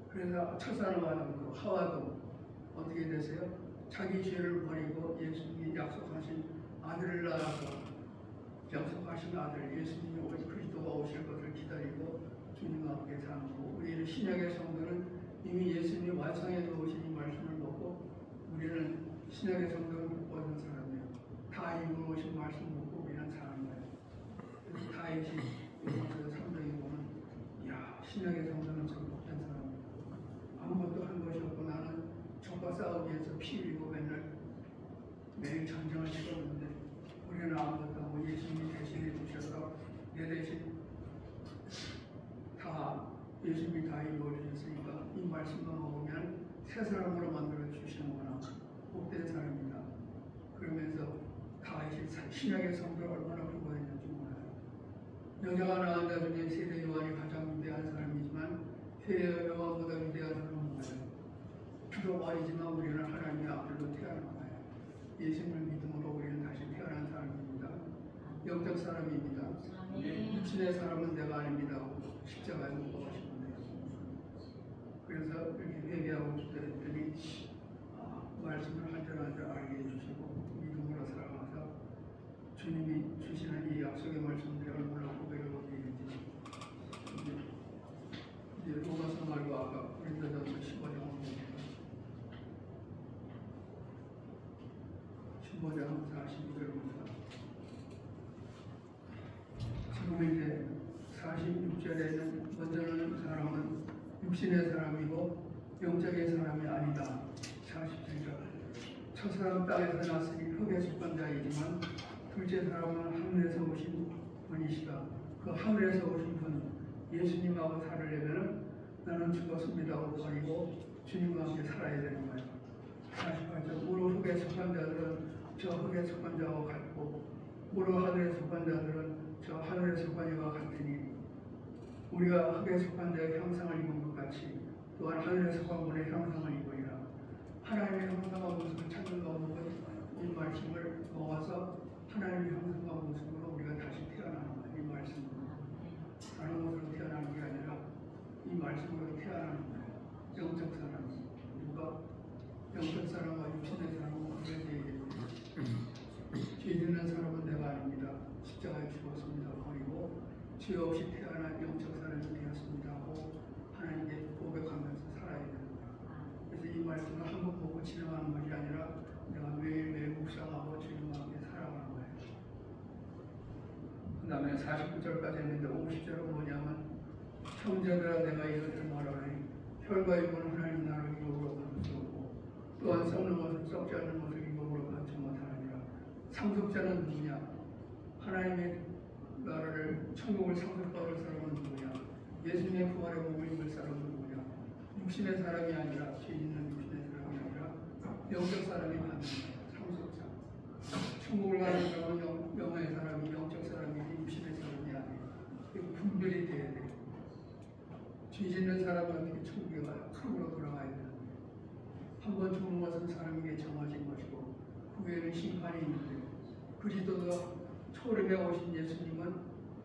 그래서 첫사람 아담도 하와도 어떻게 되세요? 자기 죄를 버리고 예수님이 약속하신 아들을 낳아서 약속하신 아들 예수님이 오실 그리스도가 오실 것을 기다리고 주님과 함께 사는 거고 우리는 신약의 성도는 이미 예수님이 완성해 놓으신 이 말씀을 먹고 우리는 신약의 성도를 못 보는 사람이에요. 다 이루어오신 말씀 먹고 우리는 사는 거예요. 그래서 다윗이 요한서 3장에 보면 이야 신약의 성도는 참 복된 사람이에요. 아무것도 한 것이 죄와 싸우기 위해서 피 흘리고 맨날 매일 전쟁을 치렀는데 우리는 아무것도 하고 예수님이 대신해 주셔서 내 대신 다 예수님이 다 이루어 주셨으니까 이 말씀만 먹으면 새 사람으로 만들어 주시는구나. 복된 사람이다. 그러면서 다윗이 신약의 성도가 얼마나 부거했는지 몰라요. 여자가 낳았다 중에 세례 요한이 가장 위대한 사람이지만 세례 요한보다 위대한 사람은 뭐예요? 비록 아니지만 우리는 하나님의 아들로 태어난 거예요. 예수님을 믿음으로 우리는 다시 태어난 사람입니다. 영적 사람입니다. 육신의 사람은 내가 아닙니다 하고 십자가에 못 박으시면 돼요. 그래서 이렇게 회개하고 기도했더니 말씀을 한절한절 알게 해주시고 믿음으로 살아가서 주님이 주시는 이 약속의 말씀들이 얼마나 고백을 하게 되는지 이제 로마서 말고 아까 고린도전서 15장 42절입니다. 지금 이제 46절에는 먼저는 사람은 육신의 사람이고 영적인 사람이 아니다. 47절 첫 사람 땅에서 났으니 흙에 속한 자이지만 둘째 사람은 하늘에서 오신 분이시다. 그 하늘에서 오신 분 예수님하고 살으려면 나는 죽었습니다 하고 버리고 주님과 함께 살아야 되는 거예요. 48절 무릇 흙에 속한 자들은 저 흙에 속한 자와 같고 무릇 하늘에 속한 자들은 저 하늘에 속한 이와 같으니 우리가 흙에 속한 자의 형상을 입은 것 같이 또한 하늘에 속한 분의 형상을 입으리라. 하나님의 형상과 모습을 찾는 방법은 이 말씀을 모아서 하나님의 형상과 모습으로 우리가 다시 태어나는 거예요. 이 말씀으로 다른 것으로 태어나는 게 아니라 이 말씀으로 태어나는 거예요. 영적 사람 누가 영적 사람과 육신의 사람은 그래야 되겠죠. 죄 짓는 사람은 내가 아닙니다. 십자가에 죽었습니다. 버리고 죄 없이 태어난 영적 사람이 되었습니다 하고 하나님께 고백하면서 살아야 되는 거예요. 그래서 이 말씀을 한 번 보고 지나가는 것이 아니라 내가 매일매일 묵상하고 주님과 함께 살아가는 거예요. 그 다음에 49절까지 했는데 50절은 뭐냐면 형제들아 내가 이것을 말하니 혈과 육은 하나님 나라를 유혹으로 받을 수 없고 또한 썩는 것을 썩지 않는 것을 유혹으로 받지 못하느니라. 상속자는 누구냐? 하나님의 나라를 천국을 상속받을 사람은 누구냐? 예수님의 부활의 몸을 입을 사람은 누구냐? 육신의 사람이 아니라 죄 있는 육신의 사람이 아니라 영적 사람이 받는 거예요. 상속자. 천국을 가는 사람은 영의 사람이 영적 사람이지 육신의 사람이 아니에요. 이거 분별이 돼야 돼요. 죄 짓는 사람은 어떻게 천국에 가요? 천국으로 돌아가야 돼요. 한번 죽는 것은 사람에게 정해진 것이고 그 후에는 심판이 있는데 그리스도가 초림에 오신 예수님은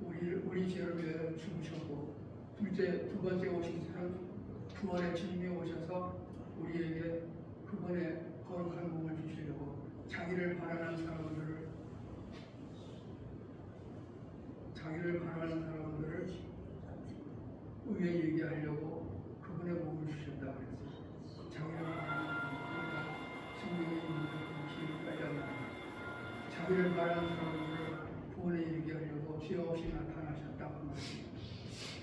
우리 죄를 위하여 죽으셨고 두 번째 오신 분은 부활의 주님이 오셔서 우리에게 그분의 거룩한 몸을 주시려고 자기를 바라는 사람들을 의에 이르게 하려고 그분의 몸을 주셨다 그랬어요. 자기를 바라는 사람들 성경에 있는 기회까지 합니다. 자기를 바라는 사람들을 구원에 이르게 하려고 죄 없이 나타나셨다 그 말입니다.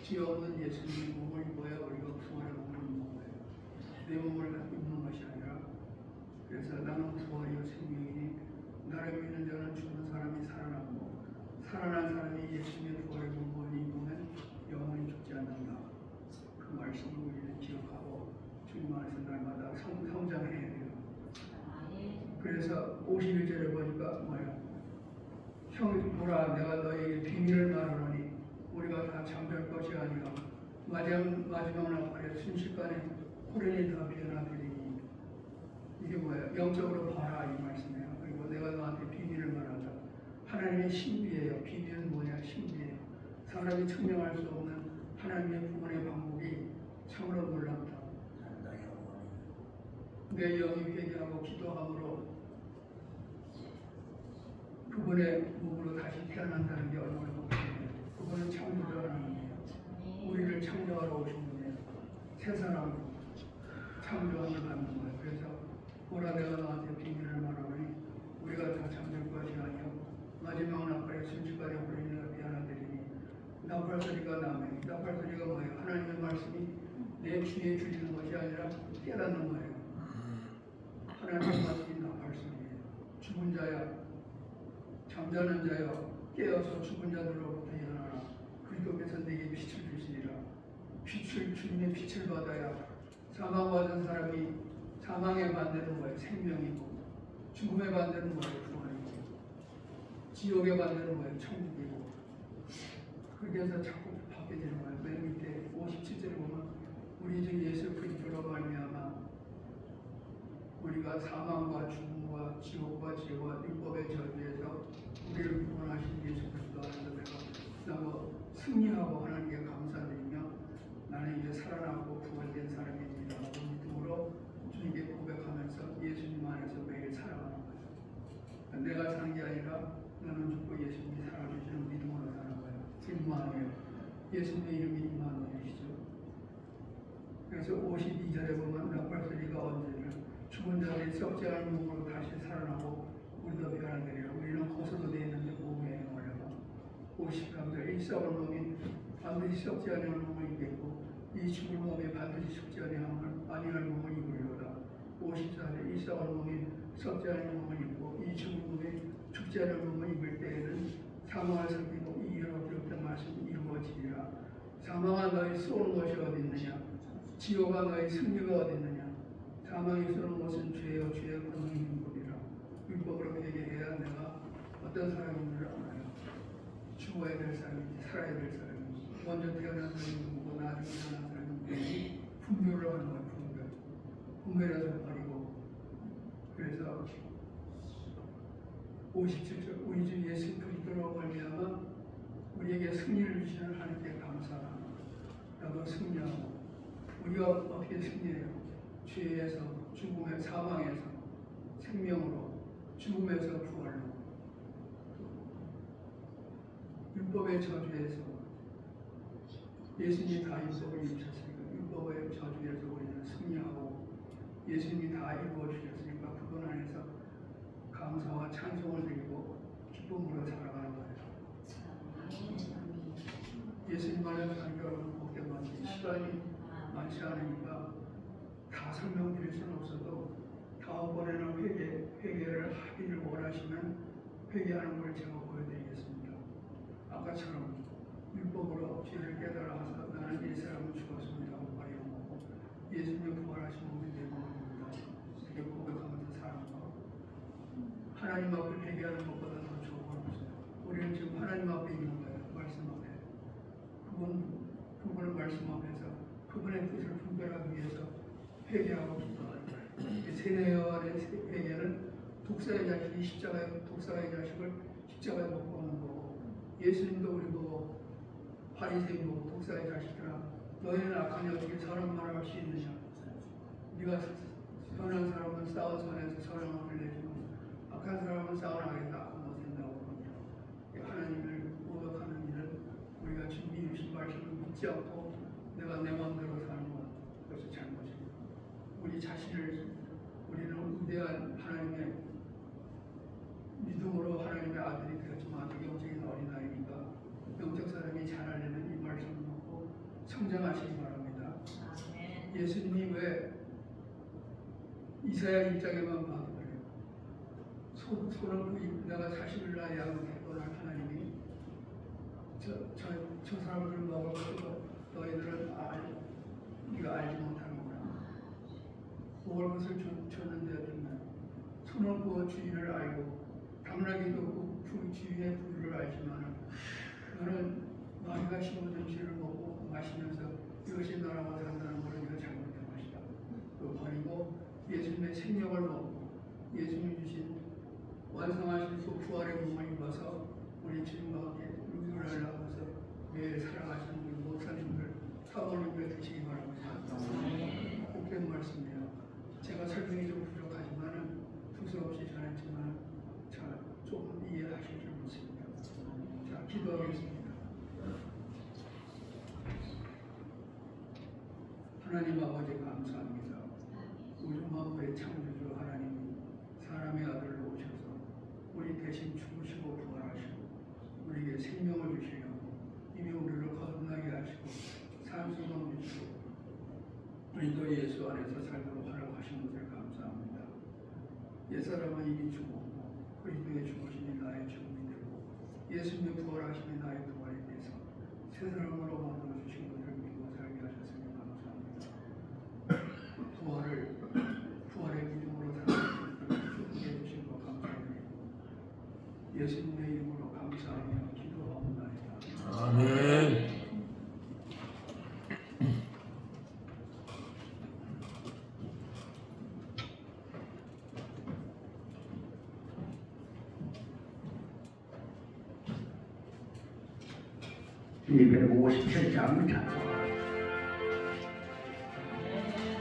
죄 없는 예수님의 몸을 입어야 우리가 부활의 몸을 입는 거예요. 내 몸을 입는 것이 아니라 그래서 나는 부활이요 생명이니 나를 믿는 자는 죽는 사람이 살아나고 살아난 사람이 예수님의 부활의 몸을 입으면 영원히 죽지 않는다. 그 말씀을 우리는 기억하고 주님 안에서 날마다 성장해야 돼요. 그래서 51절에 보니까 뭐야? 형 보라 내가 너에게 비밀을 말하노니 우리가 다 잠잘 것이 아니라 마지막 날에 순식간에 호련히 다 변화되리니 이게 뭐예요? 영적으로 봐라 이 말씀이에요. 그리고 내가 너한테 비밀을 말하자. 하나님의 신비예요. 비밀은 뭐냐? 신비예요. 사람이 측량할 수 없는 하나님의 구원의 방법이 참으로 놀랍다. 내 영이 회개하고 기도함으로 그분의 몸으로 다시 태어난다는 게 얼마나 복이에요. 그분은 창조를 하는 분이에요. 우리를 창조하러 오신 분이에요. 새 사람으로 창조함을 받는 거예요. 그래서 보라 내가 너한테 비밀을 말하노니 우리가 다 잠들 것이 아니요 마지막 나팔에 순식간에 우리가 변화되리니 나팔 소리가 나면 나팔 소리가 뭐예요? 하나님의 말씀이 내 귀에 들리는 것이 아니라 깨닫는 거예요. 잠자는 자여 깨어서 죽은 자들로부터 일어나라. 그리스도께서 내게 빛을 주시리라. 주님의 빛을 받아야 사망받은 사람이 사망의 반대는 뭐예요? 생명이고, 죽음의 반대는 뭐예요? 부활이고, 지옥의 반대는 뭐예요? 천국이고. 그렇게 해서 자꾸 바뀌어지는 거예요. 맨 밑에 57절에 보면 우리 주 예수 그리스도로 말미암아 우리가 사망과 죽음과 지옥과 죄와 율법의 저주에서 우리를 구원하신 예수 그리스도 안에서 내가 승리하고 하나님께 감사드리며 나는 이제 살아나고 부활된 사람입니다. 믿음으로 주님께 고백하면서 예수님 안에서 매일 살아가는 거예요. 내가 사는 게 아니라 나는 죽고 예수님이 살아주시는 믿음으로 사는 거예요. 임마누엘. 예수님의 이름이 임마누엘이시죠. 그래서 52절에 보면 나팔소리가 언제나 죽은 자들이 썩지 않은 몸으로 다시 살아나고 우리도 변화되리라. 우리는 고소도 되어 있는데 몸에 올라가. 53절 이 썩은 몸이 반드시 썩지 아니할 몸을 입겠고 이 죽을 몸이 반드시 죽지 아니할 몸을 입으리로다. 54절 이 썩은 몸이 썩지 않은 몸을 입고 이 죽을 몸이 죽지 않을 몸을 입을 때에는 사망을 살피고 이 이로 기록된 말씀이 이루어지리라. 사망아 너희 쏘는 것이 어디 있느냐? 지옥아 너희 승리가 어디 있느냐? 사망이 쏘는 것은 죄요 죄의 권능이 있는 법이라. 율법으로 회개해야 내가 어떤 사람인지를 알아요. 죽어야 될 사람인지 살아야 될 사람인지 먼저 태어난 사람이 누구고 나중에 태어난 사람이 누구인지 분별을 하는 거예요. 분별해서 버리고. 그래서 57절 우리 주 예수 그리스도로 말미암아 우리에게 승리를 주시는 하나님께 감사합니다. 나도 승리하고 우리가 어떻게 승리해요? 죄에서 죽음의 사망에서 생명으로 죽음에서 부활로 율법의 저주에서 예수님이 다 율법을 이루셨으니까 율법의 저주에서 우리는 승리하고 예수님이 다 이루어 주셨으니까 그분 안에서 감사와 찬송을 드리고 기쁨으로 살아가는 거예요. 예수님 안에서 사는 게 여러분 복된 것이 시간이 많지 않으니까 다 설명드릴 수는 없어도 다음번에는 회개를 하기를 원하시면 회개하는 걸 제가 보여드리겠습니다. 아까처럼 율법으로 죄를 깨달아서 나는 이 사람은 죽었습니다 하고 말해놓고 예수님이 부활하신 몸이 된 겁니다. 이렇게 고백하면서 사는 거. 하나님 앞에 회개하는 것보다 더 좋은 건 없어요. 우리는 지금 하나님 앞에 있는 거예요. 말씀 앞에. 그분의 말씀 앞에서 그분의 뜻을 분별하기 위해서 회개하고 기도하는 거예요. 세례요한의 회개는 독사의 자식이 독사의 자식을 십자가에 못 박는 거고, 예수님도 우리 보고 바리새인 보고 독사의 자식들아 너희는 악하니 어떻게 선한 말을 할 수 있느냐? 네가 선한 사람은 싸운 선에서 선한 말을 내주면 악한 사람은 싸운 악에서 악한 것을 된다고 합니다. 하나님을 모독하는 일은 우리가 준비해 주신 말씀을 믿지 않고 내가 내 마음대로 사는 것, 그것이 잘못입니다. 우리는 위대한 하나님의 믿음으로 하나님의 아들이 되었지만 영적인 어린아이니까 영적 사람이 자라려면 이 말씀을 듣고 성장하시기 바랍니다. 예수님이 왜 이사야 1장에만 봐도 그래요. 손을 내가 40일 나의 양을 개도할 하나님이 저 사람들을 먹을 것도 너희들은 네가 알지 못하는구나. 먹을 것을 줬는데 어쩌면 손을 부어 주인을 알고 당나귀도 그 주인의 부위를 알지만 너는 너희가 심어둔 씨를 먹고 마시면서 이것이 너라고 산다는 것을 네가 잘못한 것이다. 그리고 예수님의 생명을 먹고 예수님이 주신 완성하신 그 부활의 몸을 입어서 우리 주님과 함께 육유를 하면서 매일 살아가시는 우리 목사님들 사모님들 되시기 바랍니다. 복된 말씀이에요. 제가 설명이 좀 부족하지만 두서없이 전했지만 조금 이해하실 줄 믿습니다. 자, 기도하겠습니다. 하나님 아버지 감사합니다. 우주 만물의 창조주 하나님이 사람의 아들로 오셔서 우리 대신 죽으시고 부활하시고 우리에게 생명을 주시려고 이미 우리를 거듭나게 하시고 산소만 주시고 우리도 예수 안에서 살도록 허락하신 것을 감사합니다. 옛사람은 이미 죽었고 그리스도의 죽으심이 나의 죽음이 되고 예수님의 부활하심의 나의 부활에 대해서 새 사람으로 만들어 주신 것을 믿고 살게 하셨으니 감사합니다. 부활의 믿음으로 살게 해주신 것 감사드리고 예수님의 이름으로 감사하며 기도하옵나이다. 아멘. 이백 57장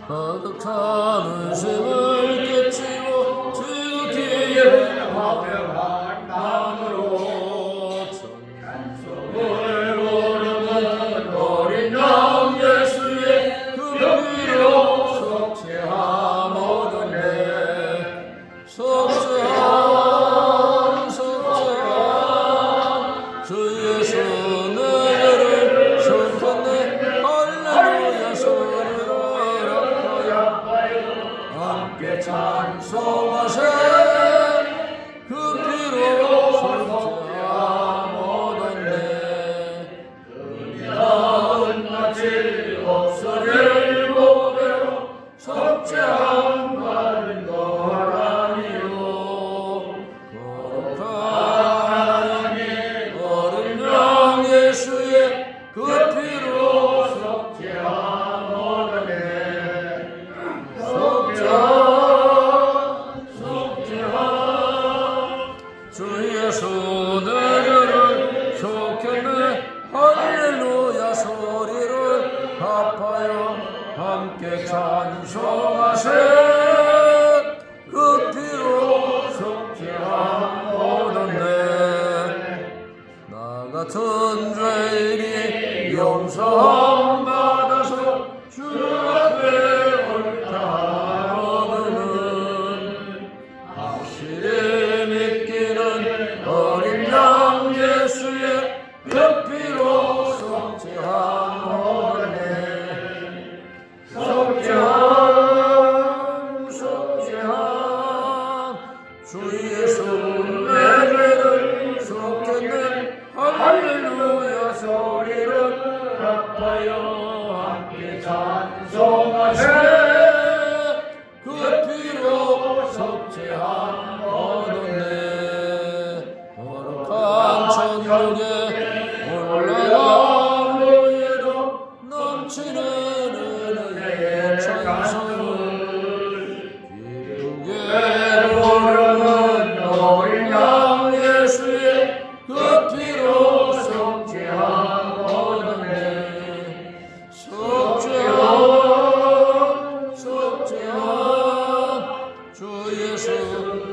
거듭하는 심을 깨치고 지극히 화평한 마음으로 찬송을 부르는 어린 양 예수의 그 피로 속죄함 얻었네. 속죄함 속죄함 주 예수 너를 속였네. 할렐루야 소리를 함께 찬송하세. 그 피로 속죄함 얻었네. 금이나은 마치 없어질 보배로 속죄함 받은 거라니요. 거룩한 어린 양 예수의 그 피로 속죄함 얻었네. 속죄함 주 예수 너를 속였네. 할렐루야 소리를 합하여 함께 찬송하세. 그 피로 속죄함 얻었네. 나 같은 죄인이 용서함 받아서 주 앞에 옳다 얻으는 확실히 믿기는 어린 양 예수의 그 피로 속죄함 얻었네. 속죄함 속죄함 주 예수 내 죄를 속였네. 할렐루야 소리를 합하여 함께 찬송하세. 그 피로 속죄함 얻었네. 거룩한 천국에 올라간 후에도 넘치는 은혜의 찬송을 기쁘게 부르는 어린 양 예수의 그 피로 속죄함 얻었네. 속죄함 속죄함 주 예수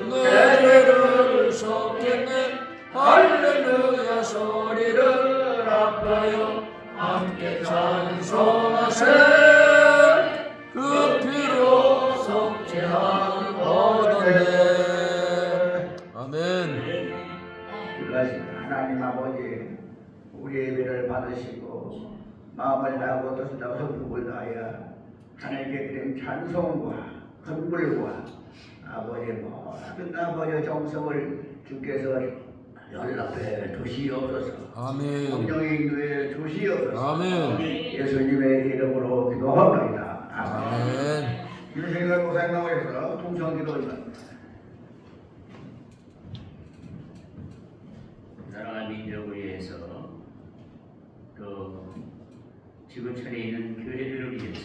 내 죄를 속였네. 할렐루야 소리를 합하여 함께 찬송하세. 그 피로 속죄함 얻었네. 아멘. 일하신 하나님 아버지, 우리 예배를 받으시고 마음을 다하고 뜻을 다하고 성품을 다하여 하나님께 드린 찬송과 헌물과 아버지 모든 아버지 정성을 주께서 연락해 주시옵소서. 아멘. 성령의 인도에 주시옵소서. 아멘. 예수님의 이름으로 기도합니다. 아멘. 아멘. 윤생각 목사님 나오셔서 통성기도입니다. 나라와 민족을 위해서 또 지구촌에 있는 교회들을 위해서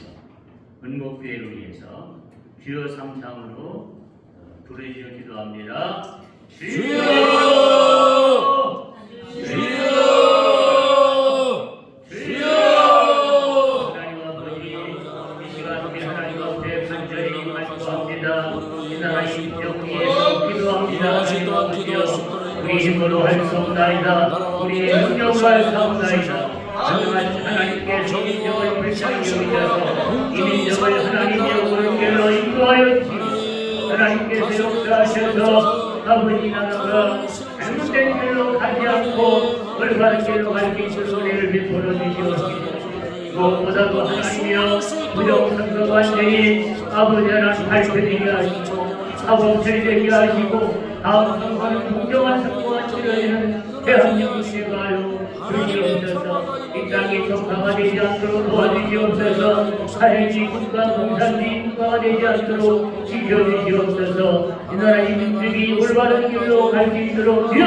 은목교회를 위해서 주여 삼창으로 부르짖어 기도합니다. 주여! 주여! 주여! 하나님 아버지, 이 시간 우리 하나님 앞에 간절히 간구합니다. 이 나라의 민족 위해서 기도합니다. 하나님 아버지여, 우리 힘으로 할 수 없나이다. 우리의 능력으로 할 수 없나이다. 하나님께서 이 민족을 불쌍히 여기셔서 이 민족을 하나님의 오른길로 인도하여 주시고 하나님께서 역사하셔서 아버지 나라가 잘못된 길로 가지 않고 올바른 길로 갈 수 있는 은혜를 베풀어 주시옵시고 무엇보다도 하나님이여 부정선거 완전히 아버지 하나님 발표되게 하시고 사법 처리되게 하시고 다음 선거는 공정한 선거가 치러지는 대한민국 제가요 주시옵소서. 이 땅이 적화가 되지 않도록 도와주시옵소서. 사회주의 국가 공산주의 국가가 되지 않도록 지켜주시옵소서. 이 나라의 민족이 올바른 길로 갈 수 있도록 주여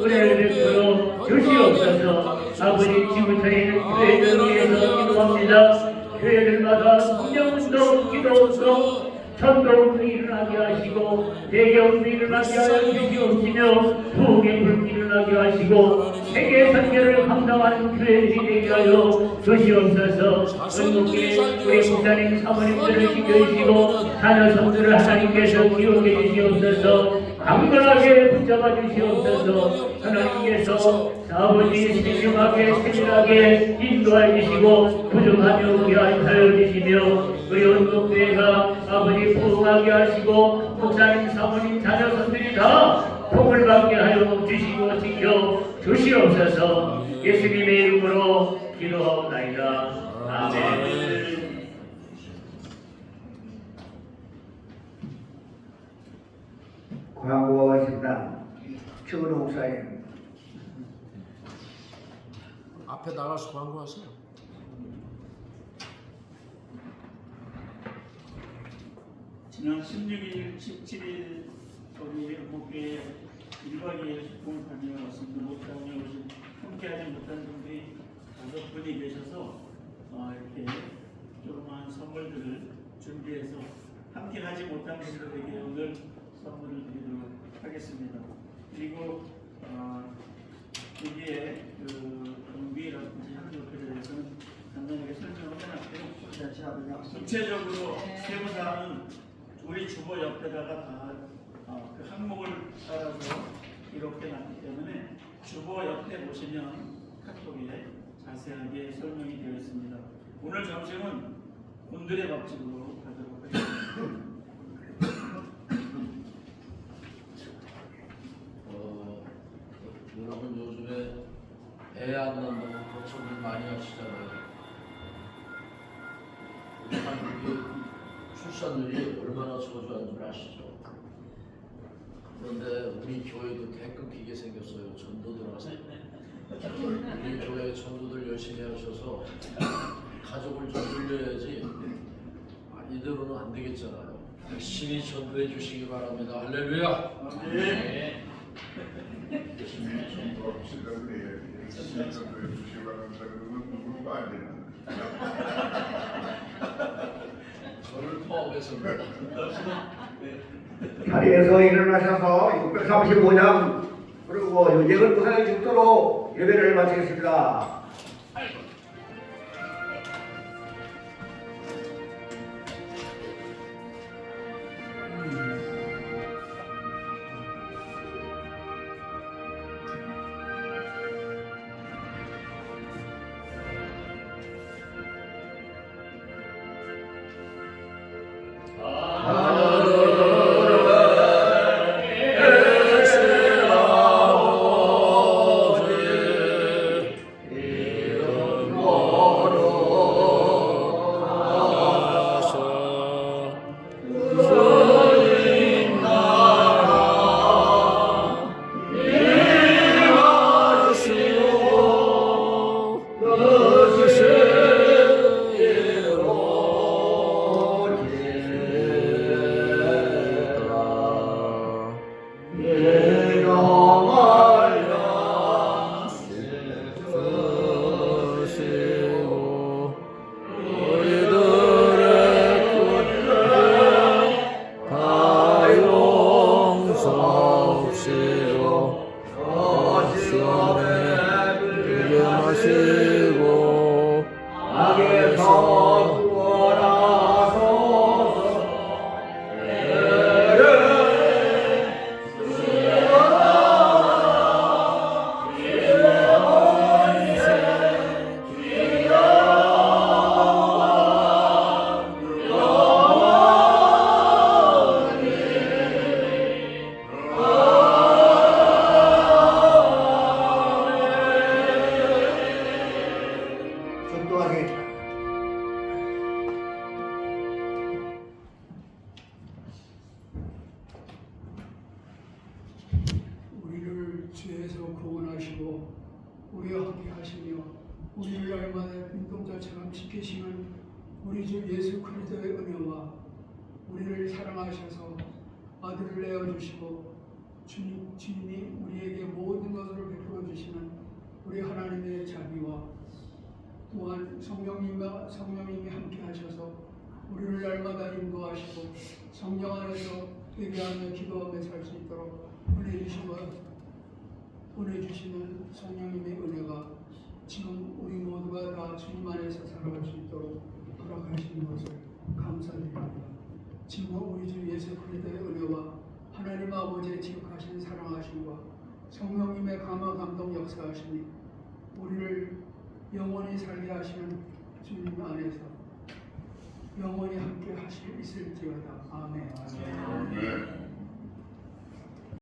은혜를 베풀어 주시옵소서. 아버지 지구촌에 있는 교회들을 위해서 기도합니다. 교회들마다 성령운동, 기도운동, 전도운동이 일어나게 하시고 대개운동이 일어나게 하여 주시옵시며 부흥의 불길이 일어나게 하시고 세계 선교를 감당하는 교회들이 되게 하여 주시옵소서. 전국에 우리 목사님 사모님들을 지켜주시고 자녀 성들을 하나님께서 기억해 주시옵소서. 강건하게 붙잡아 주시옵소서. 하나님께서 아버지 신중하게 세밀하게 인도해 주시고 부족하며 귀하여 주시며 우리 온국교회가 아버지 부흥하게 하시고 목사님 사모님 자녀 성들이 다 복을 받게 하여 주시고 지켜 주시옵소서. 예수님의 이름으로 기도하옵나이다. 아멘. 광고 식당 최근호 목사님. 앞에 나가서 광고하세요. 지난 16일, 17일 우리 목교회 1박 2일 식품을 다녀왔습니다. 못 다녀오신 함께하지 못한 분들이 5분이 계셔서 이렇게 조그마한 선물들을 준비해서 함께하지 못한 분들에게 오늘 선물을 드리도록 하겠습니다. 그리고 여기에 경비라든지 하는 것들에 대해서는 간단하게 설명을 해놨고요. 구체적으로 세부사항은 우리 주보 옆에다가 다 그 항목을 따라서 이렇게 놨기 때문에 주보 옆에 보시면 카톡에 자세하게 설명이 되어 있습니다. 오늘 점심은 곤드레 밥집으로 가도록 하겠습니다. 여러분 요즘에 애 안 낳는다고 걱정을 많이 하시잖아요. 우리 한국이 출산율이 얼마나 저조한 줄 아시죠? 그런데 우리 교회도 개끊기게 생겼어요. 전도들 하세요. 우리 교회 전도들 열심히 하셔서 가족을 좀 늘려야지 이대로는 안 되겠잖아요. 열심히 전도해 주시기 바랍니다. 할렐루야. 네. 저를 포함해서입니다. 자리에서 일어나셔서 635장 그리고 요제கள் 구상의 죽도록 예배를 마치겠습니다. 우리와 함께 하시며 우리를 날마다 눈동자처럼 지키시는 우리 주 예수 그리스도의 은혜와 우리를 사랑하셔서 아들을 내어주시고 주님이 우리에게 모든 것을 베풀어 주시는 우리 하나님의 자비와 또한 성령님이 함께 하셔서 우리를 날마다 인도하시고 성령 안에서 회개하며 기도하며 살 수 있도록 보내주시는 성령님의 은혜가 지금 우리 모두가 다 주님 안에서 살아갈 수 있도록 허락하시는 것을 감사드립니다. 지금 우리 주 예수 그리스도의 은혜와 하나님 아버지의 지극하신 사랑하심과 성령님의 감화 감동 역사하심이 우리를 영원히 살게 하시는 주님 안에서 영원히 함께 있을지어다. 아멘.